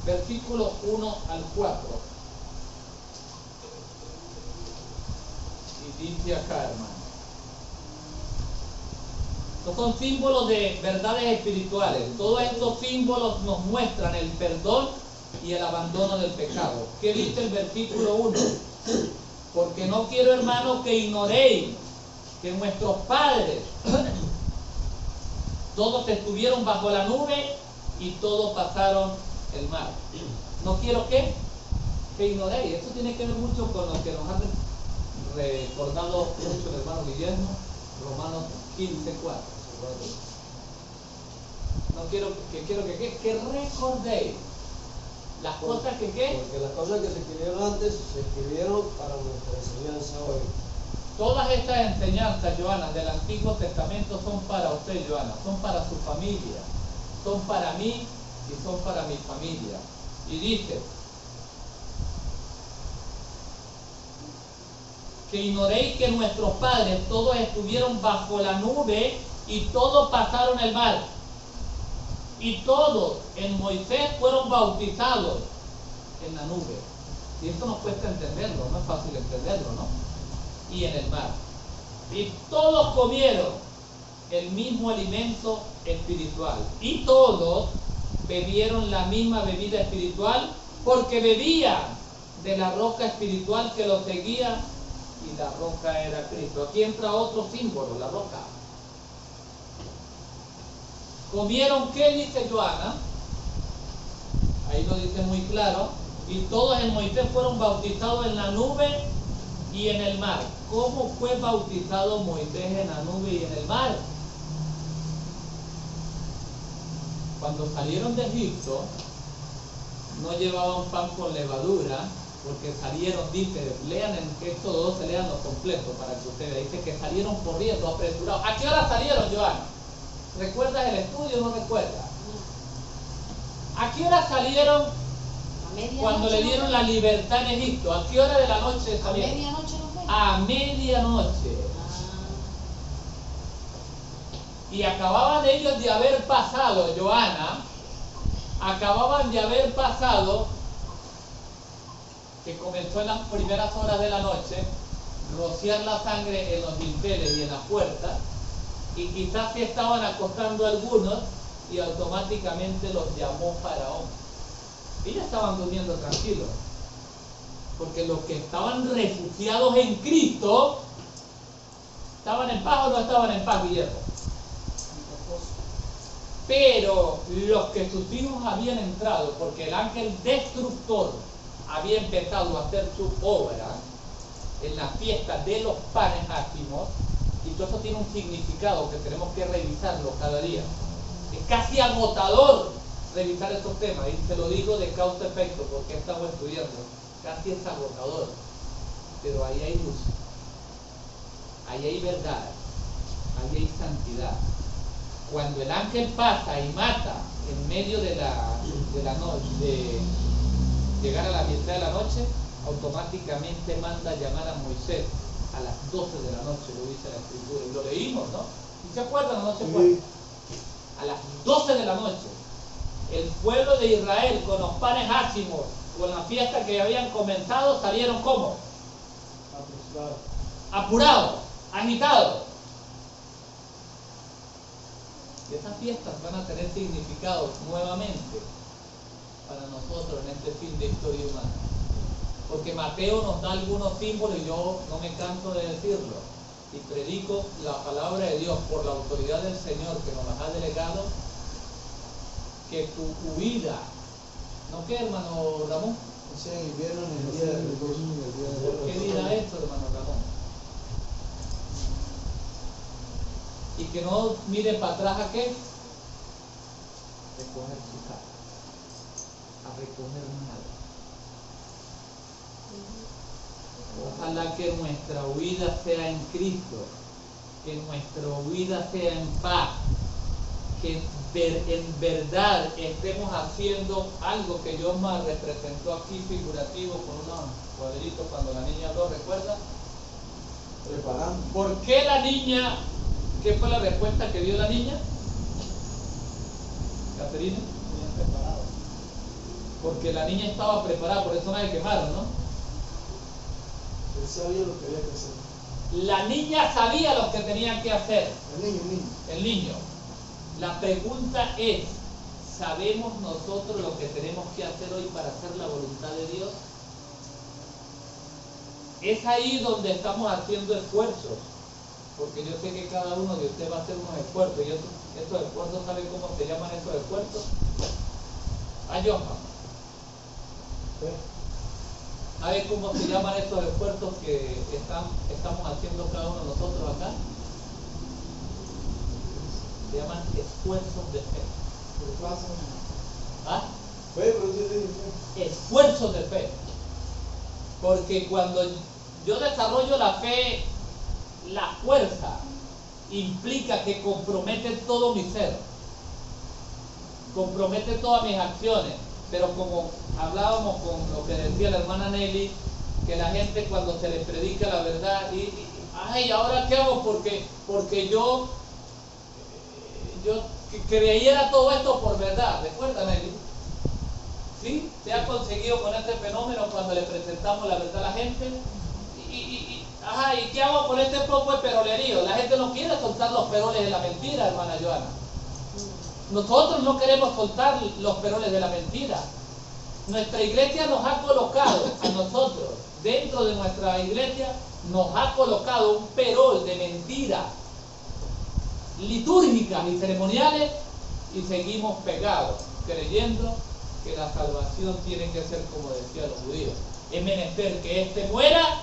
Versículos 1 al 4. Y dice acá, hermano. Estos son símbolos de verdades espirituales. Todos estos símbolos nos muestran el perdón y el abandono del pecado. ¿Qué dice el versículo 1? Porque no quiero, hermanos, que ignoréis que nuestros padres todos estuvieron bajo la nube y todos pasaron el mar. No quiero que ignoréis. Eso tiene que ver mucho con lo que nos ha recordado mucho el hermano Guillermo, Romanos 15:4. No quiero que recordéis las cosas que porque las cosas que se escribieron antes se escribieron para nuestra enseñanza hoy. Todas estas enseñanzas, Joana, del Antiguo Testamento son para usted, Joana, son para su familia, son para mí y son para mi familia. Y dice que ignoréis que nuestros padres todos estuvieron bajo la nube y todos pasaron el mar. Y todos en Moisés fueron bautizados en la nube. Y esto nos cuesta entenderlo, no es fácil entenderlo, ¿no? Y en el mar. Y todos comieron el mismo alimento espiritual. Y todos bebieron la misma bebida espiritual porque bebían de la roca espiritual que los seguía, y la roca era Cristo. Aquí entra otro símbolo, la roca. ¿Comieron qué? Dice Joana. Ahí lo dice muy claro. Y todos en Moisés fueron bautizados en la nube y en el mar. ¿Cómo fue bautizado Moisés en la nube y en el mar? Cuando salieron de Egipto, no llevaban pan con levadura, porque salieron, dice, lean en Éxodo 12, lean los completos para que ustedes, dice que salieron corriendo, apresurados. ¿A qué hora salieron, Joana? ¿Recuerdas el estudio o no recuerdas? ¿A qué hora salieron cuando le dieron la libertad en Egipto? ¿A qué hora de la noche salieron? ¿A medianoche no fue? A medianoche. Y acababan ellos de haber pasado, Joana, acababan de haber pasado, que comenzó en las primeras horas de la noche, rociar la sangre en los dinteles y en las puertas, y quizás se estaban acostando algunos y automáticamente los llamó Faraón. Ellos estaban durmiendo tranquilos, porque los que estaban refugiados en Cristo, ¿estaban en paz o no estaban en paz, Guillermo? Pero los que sus hijos habían entrado, porque el ángel destructor había empezado a hacer su obra en la fiesta de los panes ácimos, y todo eso tiene un significado que tenemos que revisarlo cada día. Es casi agotador revisar estos temas, y te lo digo de causa-efecto porque estamos estudiando. Casi es agotador, pero ahí hay luz, ahí hay verdad, ahí hay santidad. Cuando el ángel pasa y mata en medio de la noche, de llegar a la mitad de la noche, automáticamente manda a llamar a Moisés a las 12 de la noche, lo dice la Escritura, y lo leímos, ¿no? ¿Y se acuerdan o no se acuerdan? A las 12 de la noche, el pueblo de Israel, con los panes ácimos, con la fiesta que habían comenzado, salieron ¿cómo? Apurados, agitados. Y esas fiestas van a tener significados nuevamente para nosotros en este fin de historia humana. Porque Mateo nos da algunos símbolos y yo no me canso de decirlo. Y predico la palabra de Dios por la autoridad del Señor que nos las ha delegado, que tu huida, ¿no qué, hermano Ramón? O sea, en invierno en el día de reposo. ¿Por qué dirá esto, hermano Ramón? Y que no mire para atrás a qué. recoger su casa, a recoger nada. Ojalá que nuestra huida sea en Cristo, que nuestra huida sea en paz, que en verdad estemos haciendo algo que Yosma representó aquí figurativo con unos cuadritos cuando la niña habló, ¿recuerda? Preparando. ¿Por qué la niña? ¿Qué fue la respuesta que dio la niña? ¿Caterina? Bien preparado. Porque la niña estaba preparada, por eso no la quemaron, ¿no? Él sabía lo que había que hacer. La niña sabía lo que tenía que hacer, El niño. el niño. La pregunta es, ¿sabemos nosotros lo que tenemos que hacer hoy para hacer la voluntad de Dios? Es ahí donde estamos haciendo esfuerzos, porque yo sé que cada uno de ustedes va a hacer unos esfuerzos, y esos esfuerzos, ¿saben cómo se llaman esos esfuerzos? Ayoma. ¿Saben cómo se llaman esos esfuerzos que estamos haciendo cada uno de nosotros acá? Se llaman esfuerzos de fe. ¿Ah? Esfuerzos de fe. Porque cuando yo desarrollo la fe, la fuerza implica que compromete todo mi ser, compromete todas mis acciones. Pero como hablábamos con lo que decía la hermana Nelly, que la gente cuando se les predica la verdad ay, ¿ahora qué hago? Porque yo creyera todo esto por verdad. ¿Recuerda, Nelly? ¿Sí? Se ha conseguido con este fenómeno cuando le presentamos la verdad a la gente. ¿Y qué hago con este poco de perolerío? La gente no quiere soltar los peroles de la mentira, hermana Joana. Nosotros no queremos soltar los peroles de la mentira. Nuestra iglesia nos ha colocado a nosotros, dentro de nuestra iglesia, nos ha colocado un perol de mentiras litúrgicas y ceremoniales y seguimos pegados, creyendo que la salvación tiene que ser como decían los judíos. Es menester que éste muera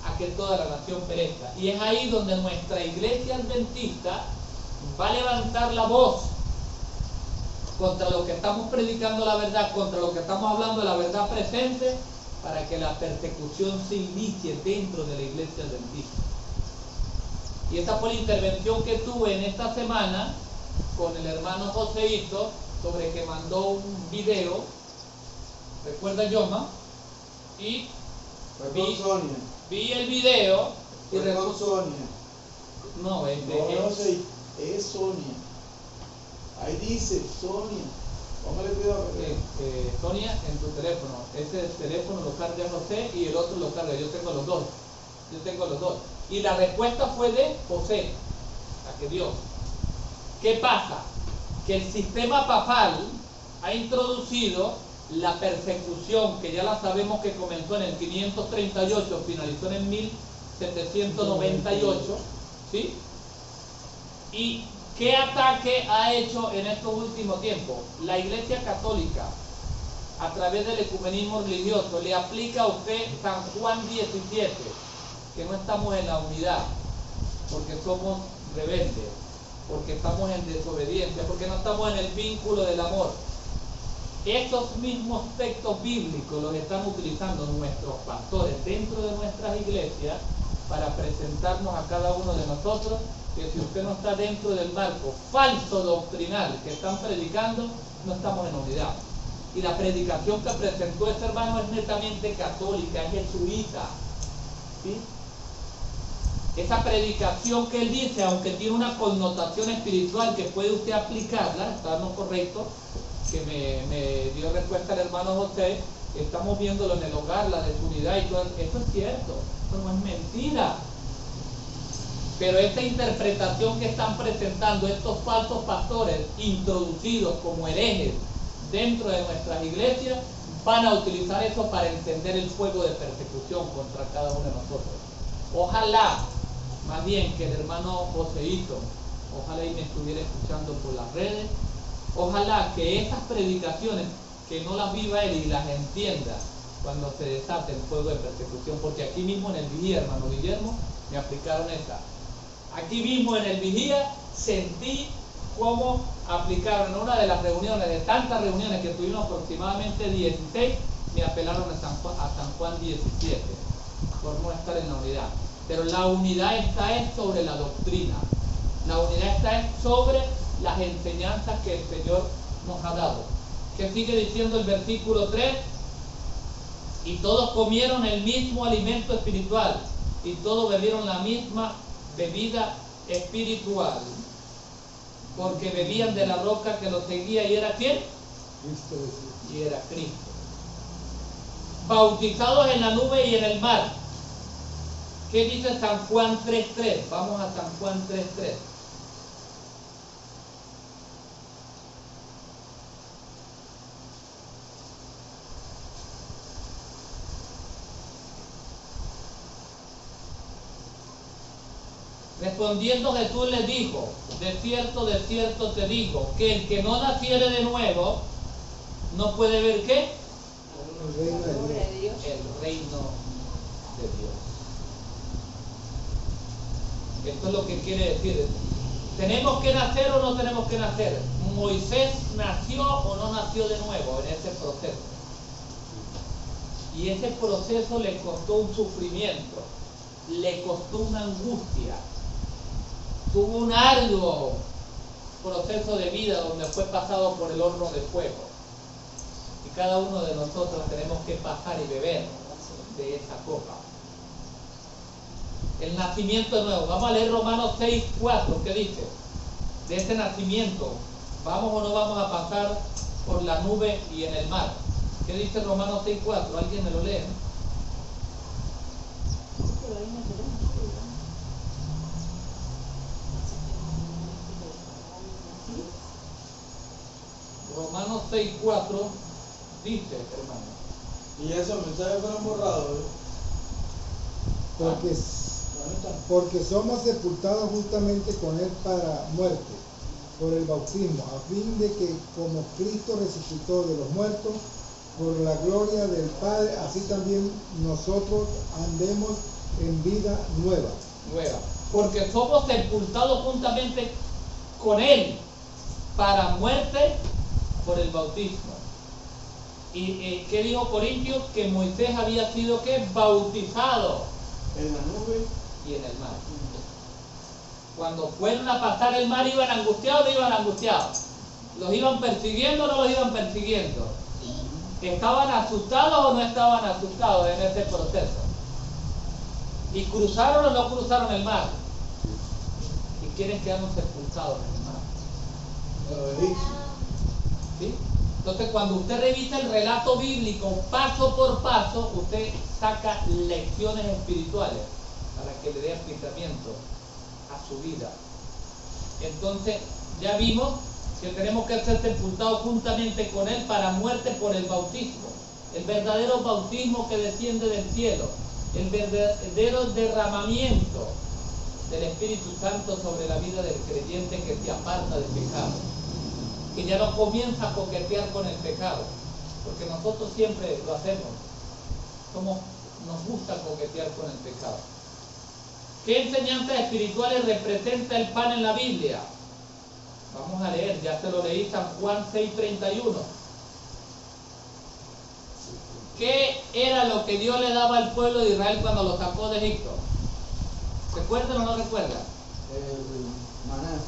a que toda la nación perezca. Y es ahí donde nuestra iglesia adventista va a levantar la voz contra lo que estamos predicando la verdad, contra lo que estamos hablando de la verdad presente, para que la persecución se inicie dentro de la iglesia adventista. Y esa fue la intervención que tuve en esta semana con el hermano Joseito, sobre que mandó un video, ¿recuerda, Yoma? Y vi el video y con Sonia. No, Es Sonia. Ahí dice Sonia. Póngale cuidado. Sonia, en tu teléfono. Ese teléfono lo carga José y el otro lo carga. Yo tengo los dos. Y la respuesta fue de José, la que dio. ¿Qué pasa? Que el sistema papal ha introducido la persecución, que ya la sabemos que comenzó en el 538, finalizó en el 1798, ¿sí? ¿Y qué ataque ha hecho en estos últimos tiempos? La Iglesia Católica, a través del ecumenismo religioso, le aplica a usted San Juan 17, que no estamos en la unidad, porque somos rebeldes, porque estamos en desobediencia, porque no estamos en el vínculo del amor. Esos mismos textos bíblicos los están utilizando nuestros pastores dentro de nuestras iglesias para presentarnos a cada uno de nosotros que si usted no está dentro del marco falso doctrinal que están predicando, no estamos en unidad. Y la predicación que presentó ese hermano es netamente católica, es jesuita, ¿sí? Esa predicación que él dice, aunque tiene una connotación espiritual que puede usted aplicarla, está no correcto, que me dio respuesta el hermano José, estamos viéndolo en el hogar, la desunidad y todo eso es cierto, eso no es mentira. Pero esta interpretación que están presentando estos falsos pastores introducidos como herejes dentro de nuestras iglesias, van a utilizar eso para encender el fuego de persecución contra cada uno de nosotros. Ojalá, más bien que el hermano Joseito, ojalá y me estuviera escuchando por las redes, ojalá que esas predicaciones, que no las viva él y las entienda cuando se desate el fuego de persecución, porque aquí mismo en el vigía, hermano Guillermo, me aplicaron esa. Aquí mismo en el vigía sentí cómo aplicaron en una de las reuniones, de tantas reuniones que tuvimos, aproximadamente 16, me apelaron a San Juan 17, por no estar en la unidad. Pero la unidad está es sobre la doctrina, la unidad está es sobre las enseñanzas que el Señor nos ha dado. Que sigue diciendo el versículo 3, y todos comieron el mismo alimento espiritual, y todos bebieron la misma bebida espiritual, porque bebían de la roca que los seguía, y era ¿quién? Cristo Jesús. Y era Cristo. Bautizados en la nube y en el mar. ¿Qué dice San Juan 3.3? Vamos a San Juan 3.3. Respondiendo Jesús les dijo, de cierto te digo, que el que no naciere de nuevo, no puede ver ¿qué? El reino de Gloria Dios. a Dios. El reino de Dios. Esto es lo que quiere decir. ¿Tenemos que nacer o no tenemos que nacer? ¿Moisés nació o no nació de nuevo en ese proceso? Y ese proceso le costó un sufrimiento, le costó una angustia. Tuvo un arduo proceso de vida donde fue pasado por el horno de fuego. Y cada uno de nosotros tenemos que pasar y beber de esa copa. El nacimiento de nuevo. Vamos a leer Romanos 6.4. ¿Qué dice? De ese nacimiento, ¿vamos o no vamos a pasar por la nube y en el mar? ¿Qué dice Romanos 6.4? ¿Alguien me lo lee? Pero ahí no tenemos. Romanos 6.4 dice, hermano. Y esos mensajes fueron borrados. Porque somos sepultados justamente con Él para muerte, por el bautismo, a fin de que como Cristo resucitó de los muertos, por la gloria del Padre, así también nosotros andemos en vida nueva. Nueva. Porque somos sepultados juntamente con Él para muerte por el bautismo. ¿Y qué dijo Corintios? Que Moisés había sido ¿qué? Bautizado En la nube. y en el mar. Cuando fueron a pasar el mar, ¿iban angustiados o no iban angustiados? ¿Los iban persiguiendo o no los iban persiguiendo? ¿Estaban asustados o no estaban asustados en ese proceso? ¿Y cruzaron o no cruzaron el mar? ¿Y quiénes quedaron sepultados en el mar? Los egipcios. ¿Sí? Entonces, cuando usted revisa el relato bíblico paso por paso, usted saca lecciones espirituales para que le dé aplicamiento a su vida. Entonces, ya vimos que tenemos que ser sepultados juntamente con Él para muerte por el bautismo. El verdadero bautismo que desciende del cielo. El verdadero derramamiento del Espíritu Santo sobre la vida del creyente que se aparta del pecado. Que ya no comienza a coquetear con el pecado, porque nosotros siempre lo hacemos, nos gusta coquetear con el pecado. ¿Qué enseñanzas espirituales representa el pan en la Biblia? Vamos a leer, ya se lo leí, San Juan 6.31. ¿Qué era lo que Dios le daba al pueblo de Israel cuando lo sacó de Egipto? ¿Recuerdan o no recuerdan? El maná.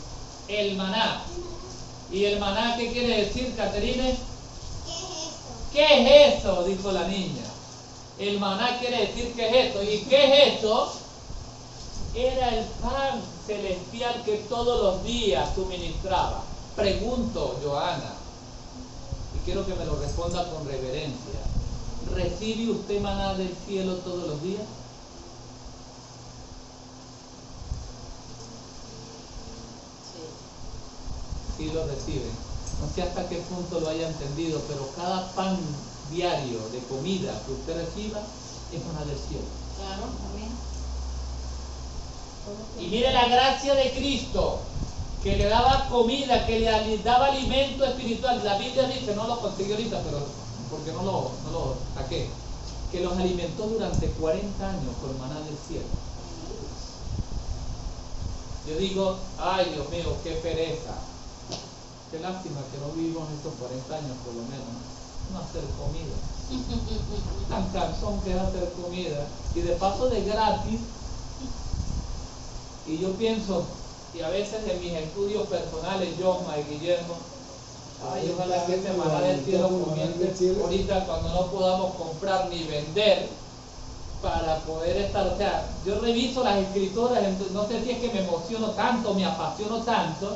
El maná. ¿Y el maná qué quiere decir, Caterine? ¿Qué es eso? Dijo la niña. El maná quiere decir ¿qué es eso? ¿Y qué es eso? Era el pan celestial que todos los días suministraba. Pregunto, Joana, y quiero que me lo responda con reverencia. ¿Recibe usted maná del cielo todos los días? Sí lo reciben. No sé hasta qué punto lo haya entendido, pero cada pan diario de comida que usted reciba es maná del cielo. Claro, amén. Y mire la gracia de Cristo, que le daba comida, que le daba alimento espiritual. La Biblia dice, no lo conseguí ahorita, pero porque no lo saqué, que los alimentó durante 40 años con maná del cielo. Yo digo, ay Dios mío, qué pereza. Qué lástima que no vivimos estos 40 años por lo menos, ¿no? No hacer comida. Tan cansón que es hacer comida. Y de paso de gratis. Y yo pienso, y a veces en mis estudios personales, Josma y Guillermo, ay, ojalá que este maná del cielo comience ahorita cuando no podamos comprar ni vender para poder estar, o sea, yo reviso las escrituras, entonces, no sé si es que me emociono tanto, me apasiono tanto,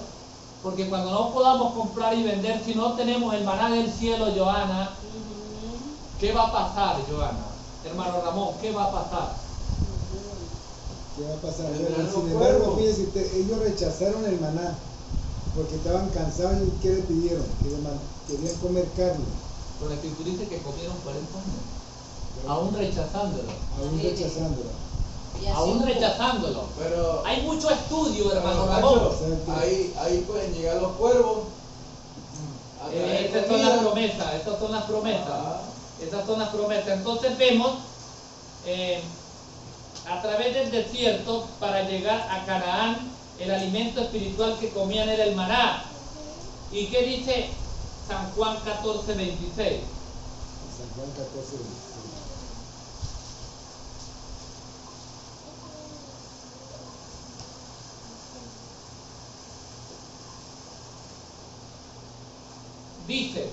porque cuando no podamos comprar y vender, si no tenemos el maná del cielo, Joana, ¿qué va a pasar, Joana? Hermano Ramón, ¿qué va a pasar? ¿Qué va a pasar? Vendrán Sin los embargo, cuervos. fíjense usted, ellos rechazaron el maná porque estaban cansados y ¿qué le pidieron? Querían comer carne, Pero la escritura dice que comieron 40 años, aún rechazándolo. aún rechazándolo. Y así Aún hubo. rechazándolo. Pero, Hay mucho estudio, hermano pero, Ramón. Nacho, ahí pueden llegar los cuervos. a traer Esas son comida. las promesas, esas son las promesas. Ah. Esas son las promesas. Entonces vemos a través del desierto para llegar a Canaán, el alimento espiritual que comían era el maná. ¿Y qué dice San Juan 14, 26? San Juan 14, 26. Dice,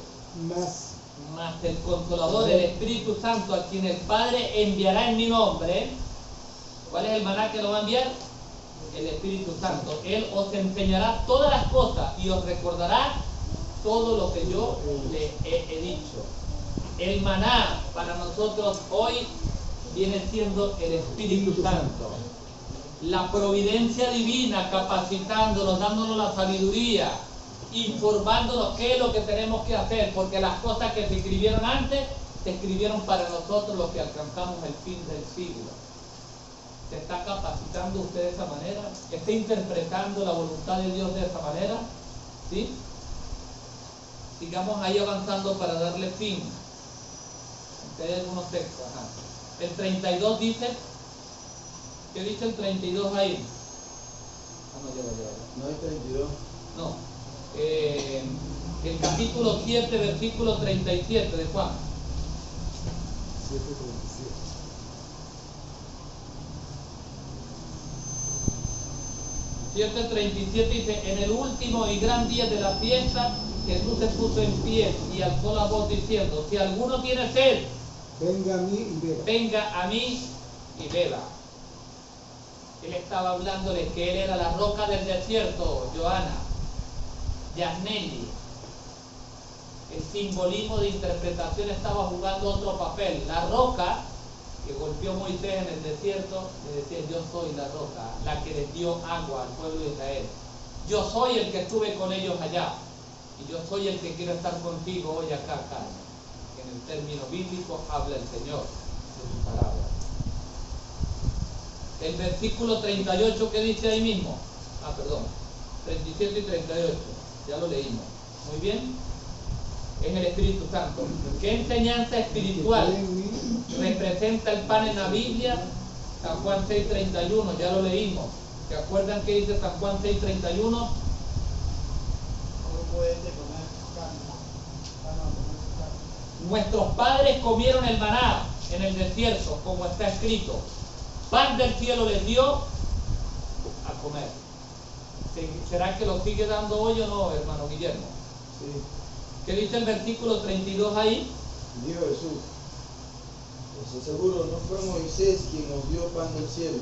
Más mas el Consolador, el Espíritu Santo, a quien el Padre enviará en mi nombre. ¿Cuál es el maná que lo va a enviar? El Espíritu Santo. Él os enseñará todas las cosas y os recordará todo lo que yo le he dicho. El maná para nosotros hoy viene siendo el Espíritu Santo. La providencia divina capacitándonos, dándonos la sabiduría, informándonos qué es lo que tenemos que hacer, porque las cosas que se escribieron antes, se escribieron para nosotros los que alcanzamos el fin del siglo. ¿Se está capacitando usted de esa manera? ¿Está interpretando la voluntad de Dios de esa manera? ¿Sí? Sigamos ahí avanzando para darle fin. Hay algunos textos. Ajá. El 32 dice, ¿qué dice el 32 ahí? Ah, no, lleva. No hay 32. No. El capítulo 7, versículo 37 de Juan. 7:37 dice, en el último y gran día de la fiesta, Jesús se puso en pie y alzó la voz diciendo, si alguno tiene sed, venga a mí y beba. venga a mí y beba. Él estaba hablándole que él era la roca del desierto, Joana, Yasneli. El simbolismo de interpretación estaba jugando otro papel. La roca que golpeó Moisés en el desierto, le decía, yo soy la roca, la que les dio agua al pueblo de Israel. Yo soy el que estuve con ellos allá, y yo soy el que quiero estar contigo hoy acá. En el término bíblico habla el Señor de su palabra. El versículo 38 que dice ahí mismo, 37 y 38, ya lo leímos. Muy bien, es el Espíritu Santo. ¿Qué enseñanza espiritual representa el pan en la Biblia? San Juan 6:31, ya lo leímos. ¿Se acuerdan qué dice San Juan 6:31? No puedes comer carne. Nuestros padres comieron el maná en el desierto, como está escrito. Pan del cielo les dio a comer. ¿Será que lo sigue dando hoy o no, hermano Guillermo? Sí. ¿Qué dice el versículo 32 ahí? Dijo Jesús, les aseguro, no fue Moisés quien os dio pan del cielo,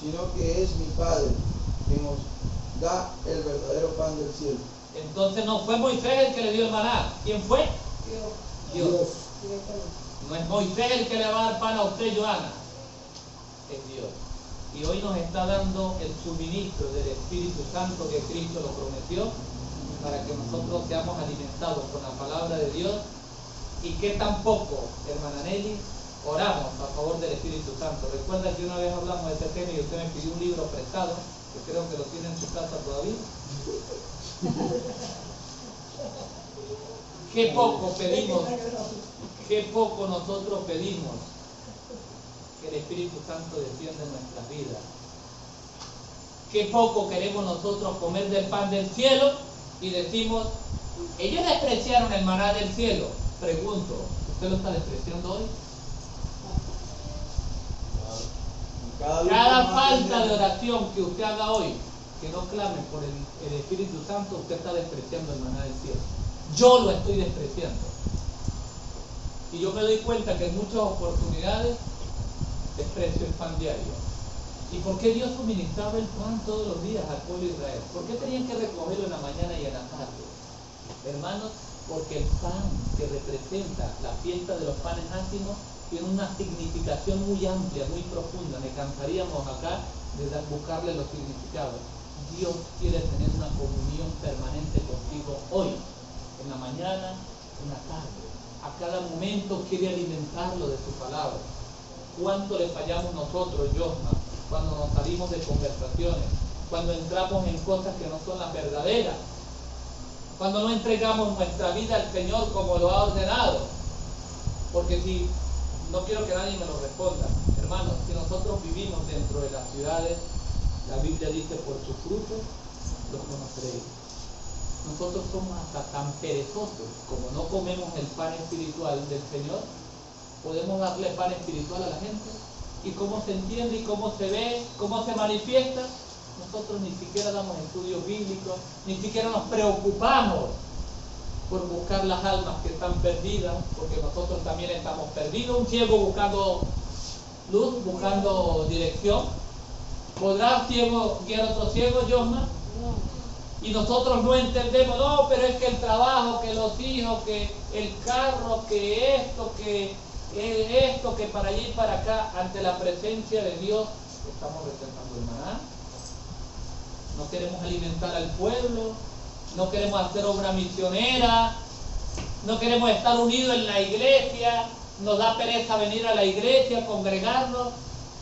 sino que es mi Padre quien os da el verdadero pan del cielo. Entonces no fue Moisés el que le dio el maná. ¿Quién fue? Dios. No es Moisés el que le va a dar pan a usted, Joana. Es Dios. Y hoy nos está dando el suministro del Espíritu Santo que Cristo lo prometió para que nosotros seamos alimentados con la palabra de Dios. Y que tampoco, hermana Nelly, oramos a favor del Espíritu Santo. Recuerda que una vez hablamos de este tema y usted me pidió un libro prestado, que creo que lo tiene en su casa todavía. Qué poco pedimos, qué poco nosotros pedimos que el Espíritu Santo descienda en nuestras vidas. Qué poco queremos nosotros comer del pan del cielo y decimos, ellos despreciaron el maná del cielo. Pregunto, ¿usted lo está despreciando hoy? Cada falta de oración que usted haga hoy, que no clame por el Espíritu Santo, usted está despreciando el maná del cielo. Yo lo estoy despreciando. Y yo me doy cuenta que en muchas oportunidades desprecio el pan diario. ¿Y por qué Dios suministraba el pan todos los días al pueblo de Israel? ¿Por qué tenían que recogerlo en la mañana y en la tarde? Hermanos, porque el pan que representa la fiesta de los panes ácimos tiene una significación muy amplia, muy profunda. Me cansaríamos acá de buscarle los significados. Dios quiere tener una comunión permanente contigo hoy, en la mañana, en la tarde. A cada momento quiere alimentarlo de su palabra. ¿Cuánto le fallamos nosotros, Josma, cuando nos salimos de conversaciones? Cuando entramos en cosas que no son las verdaderas. Cuando no entregamos nuestra vida al Señor como lo ha ordenado. Porque si, no quiero que nadie me lo responda, hermanos, si nosotros vivimos dentro de las ciudades, la Biblia dice, por sus frutos los conoceréis. Nosotros somos hasta tan perezosos, como no comemos el pan espiritual del Señor, podemos darle pan espiritual a la gente. ¿Y cómo se entiende? ¿Y cómo se ve? ¿Cómo se manifiesta? Nosotros ni siquiera damos estudios bíblicos, ni siquiera nos preocupamos por buscar las almas que están perdidas, porque nosotros también estamos perdidos. Un ciego buscando luz, buscando dirección. ¿Podrá un ciego guiar a otro ciego, Josma? No. Y nosotros no entendemos, no, pero es que el trabajo, que los hijos, que el carro, que esto, que para allí y para acá, ante la presencia de Dios, estamos rechazando el maná. No queremos alimentar al pueblo, no queremos hacer obra misionera, no queremos estar unidos en la iglesia, nos da pereza venir a la iglesia, congregarnos.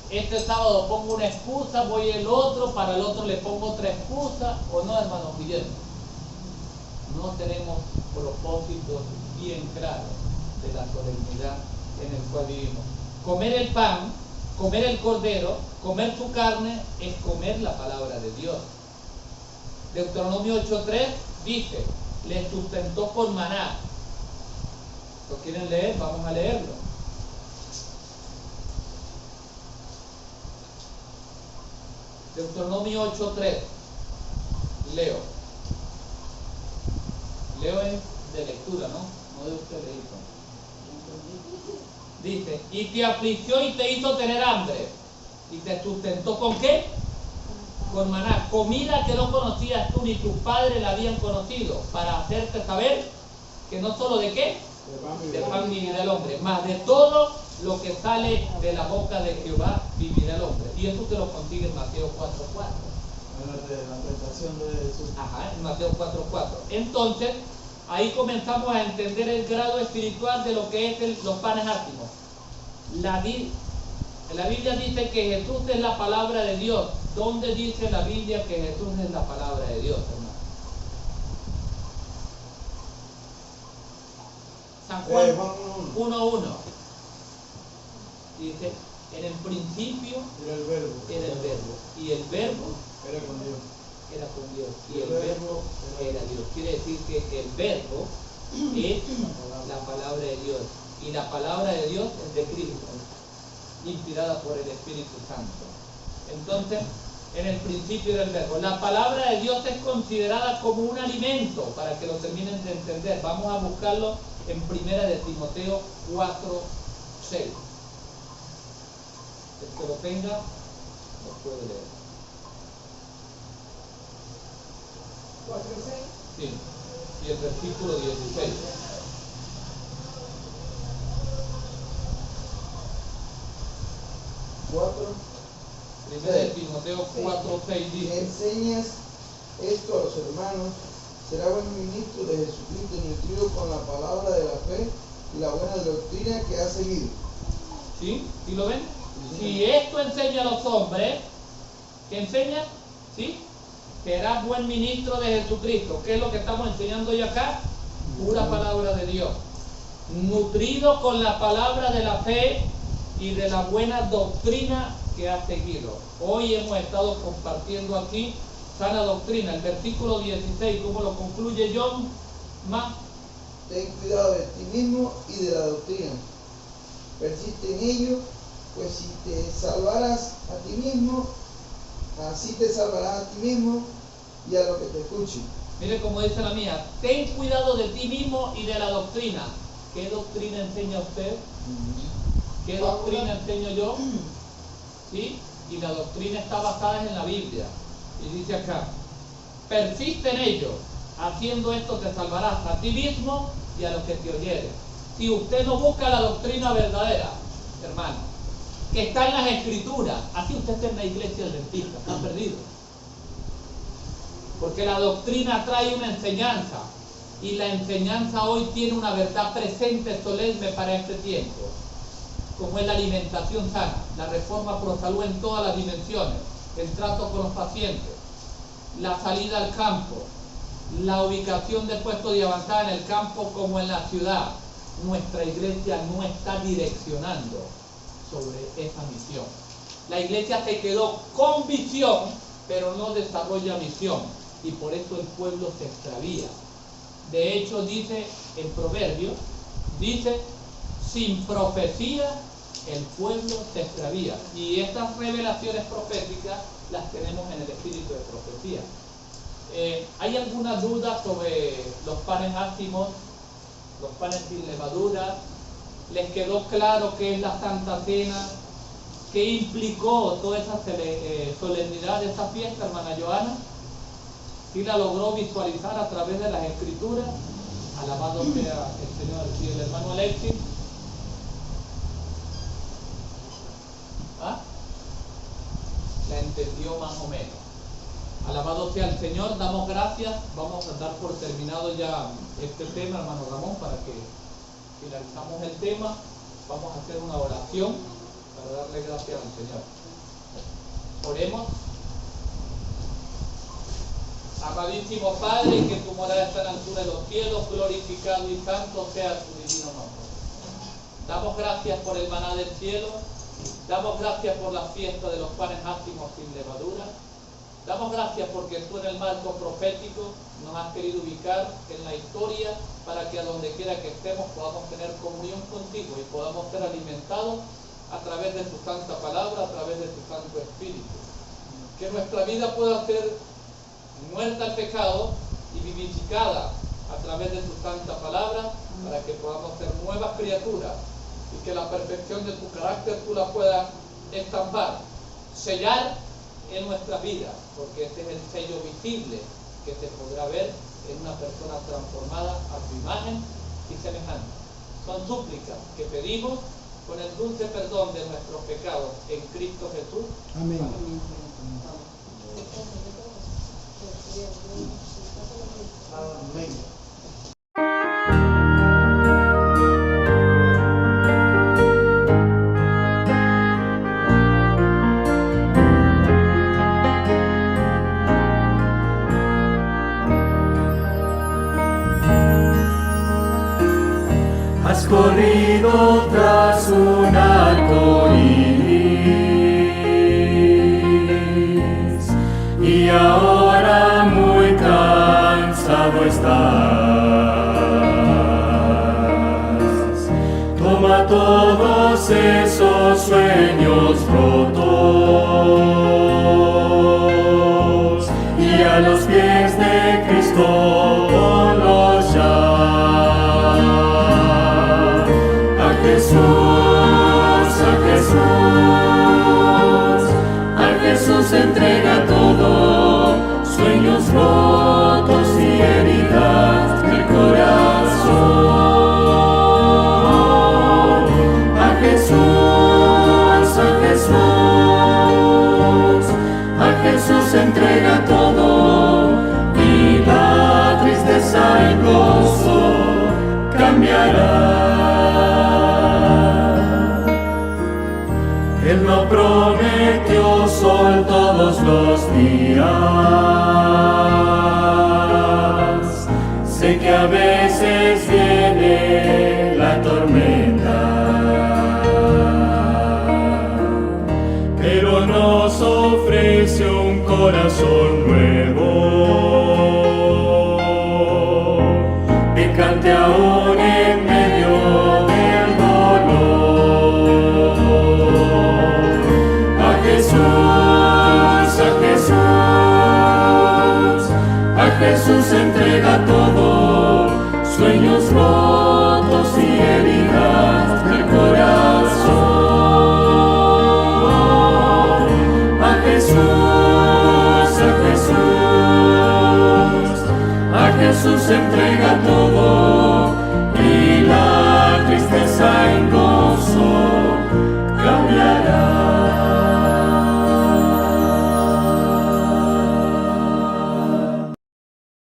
Este sábado pongo una excusa, voy el otro, para el otro le pongo otra excusa, ¿o no, hermano Guillermo? No tenemos propósitos bien claros de la solemnidad en el cual vivimos. Comer el pan, comer el cordero, comer su carne, es comer la palabra de Dios. Deuteronomio 8:3 dice, les sustentó con maná. ¿Lo quieren leer? Vamos a leerlo. Deuteronomio 8:3. Leo es de lectura, ¿no? No de usted leído. Dice, y te afligió y te hizo tener hambre. ¿Y te sustentó con qué? Con maná, comida que no conocías tú ni tus padres la habían conocido, para hacerte saber que no solo de qué, de pan vivirá el hombre, más de todo lo que sale de la boca de Jehová vivirá el hombre. Y eso te lo consigue en Mateo 4:4. La tentación de Jesús. Ajá, en Mateo 4:4. Entonces, ahí comenzamos a entender el grado espiritual de lo que es los panes ácimos. La Biblia dice que Jesús es la palabra de Dios. ¿Dónde dice la Biblia que Jesús es la palabra de Dios, hermano? San Juan 1:1. Dice, en el principio Era el verbo. era el verbo, y el verbo Era con Dios. era con Dios, y el verbo era Dios. Quiere decir que el verbo es la palabra de Dios, y la palabra de Dios es de Cristo, inspirada por el Espíritu Santo. Entonces, en el principio era el verbo. La palabra de Dios es considerada como un alimento, para que lo terminen de entender. Vamos a buscarlo en 1 de Timoteo 4:6. El que lo tenga, lo puede leer. 4:6. Sí, y el versículo 16. Primera de Timoteo 4:6 dice, enseñas esto a los hermanos, será buen ministro de Jesucristo, nutrido con la palabra de la fe y la buena doctrina que ha seguido. ¿sí? ¿Sí lo ven? Si esto enseña a los hombres, ¿qué enseña? ¿Sí? Será buen ministro de Jesucristo. ¿Qué es lo que estamos enseñando hoy acá? Pura palabra de Dios. Nutrido con la palabra de la fe y de la buena doctrina que ha seguido. Hoy hemos estado compartiendo aquí sana doctrina. El versículo 16, ¿cómo lo concluye John? Ten cuidado de ti mismo y de la doctrina. Persiste en ello, pues si te salvarás a ti mismo, así te salvarás a ti mismo y a los que te escuchen. Mire como dice la mía, ten cuidado de ti mismo y de la doctrina. ¿Qué doctrina enseña usted? ¿Qué doctrina enseño yo? ¿Sí? Y la doctrina está basada en la Biblia. Y dice acá, persiste en ello, haciendo esto te salvarás a ti mismo y a los que te oyeren. Si usted no busca la doctrina verdadera, hermano, que está en las Escrituras, así usted está en la iglesia adventista, está perdido. Porque la doctrina trae una enseñanza, y la enseñanza hoy tiene una verdad presente, solemne para este tiempo, como es la alimentación sana, la reforma pro salud en todas las dimensiones, el trato con los pacientes, la salida al campo, la ubicación de puestos de avanzada en el campo como en la ciudad. Nuestra iglesia no está direccionando sobre esa misión. La iglesia se quedó con visión, pero no desarrolla misión, y por eso el pueblo se extravía. De hecho, dice en Proverbios, dice, sin profecía el pueblo se extravía. Y estas revelaciones proféticas las tenemos en el espíritu de profecía. ¿Hay alguna duda sobre los panes ácimos, los panes sin levadura? ¿Les quedó claro qué es la Santa Cena? ¿Qué implicó toda esa solemnidad de esta fiesta, hermana Joana? ¿Sí la logró visualizar a través de las Escrituras? Alabado sea el Señor. ¿Y el hermano Alexis? ¿Ah? La entendió más o menos. Alabado sea el Señor, damos gracias. Vamos a dar por terminado ya este tema, hermano Ramón, para que finalizamos el tema. Vamos a hacer una oración para darle gracias al Señor. Oremos. Amadísimo Padre, que tu morada está en la altura de los cielos, glorificado y santo sea tu divino nombre. Damos gracias por el maná del cielo, damos gracias por la fiesta de los panes ácimos sin levadura, damos gracias porque tú en el marco profético nos has querido ubicar en la historia para que a donde quiera que estemos podamos tener comunión contigo y podamos ser alimentados a través de tu santa palabra, a través de tu santo espíritu. Que nuestra vida pueda ser muerta al pecado y vivificada a través de tu santa palabra, para que podamos ser nuevas criaturas y que la perfección de tu carácter tú la puedas estampar, sellar en nuestra vida, porque este es el sello visible que se podrá ver en una persona transformada a tu imagen y semejanza. Son súplicas que pedimos con el dulce perdón de nuestros pecados en Cristo Jesús. Amén. Amén. Has corrido tras un arco iris y ahora muy cansado estás. Toma todos esos sueños rotos y a los pies de Cristo ponlos ya. A Jesús entrega todo, sueños rotos y heridas del corazón. A Jesús entrega todo, y la tristeza en gozo cambiará. Él no prometió sol todos los días. Sé que a veces viene la tormenta, pero nos ofrece un corazón nuevo. fuerte aún en medio del dolor. A Jesús, a Jesús, a Jesús.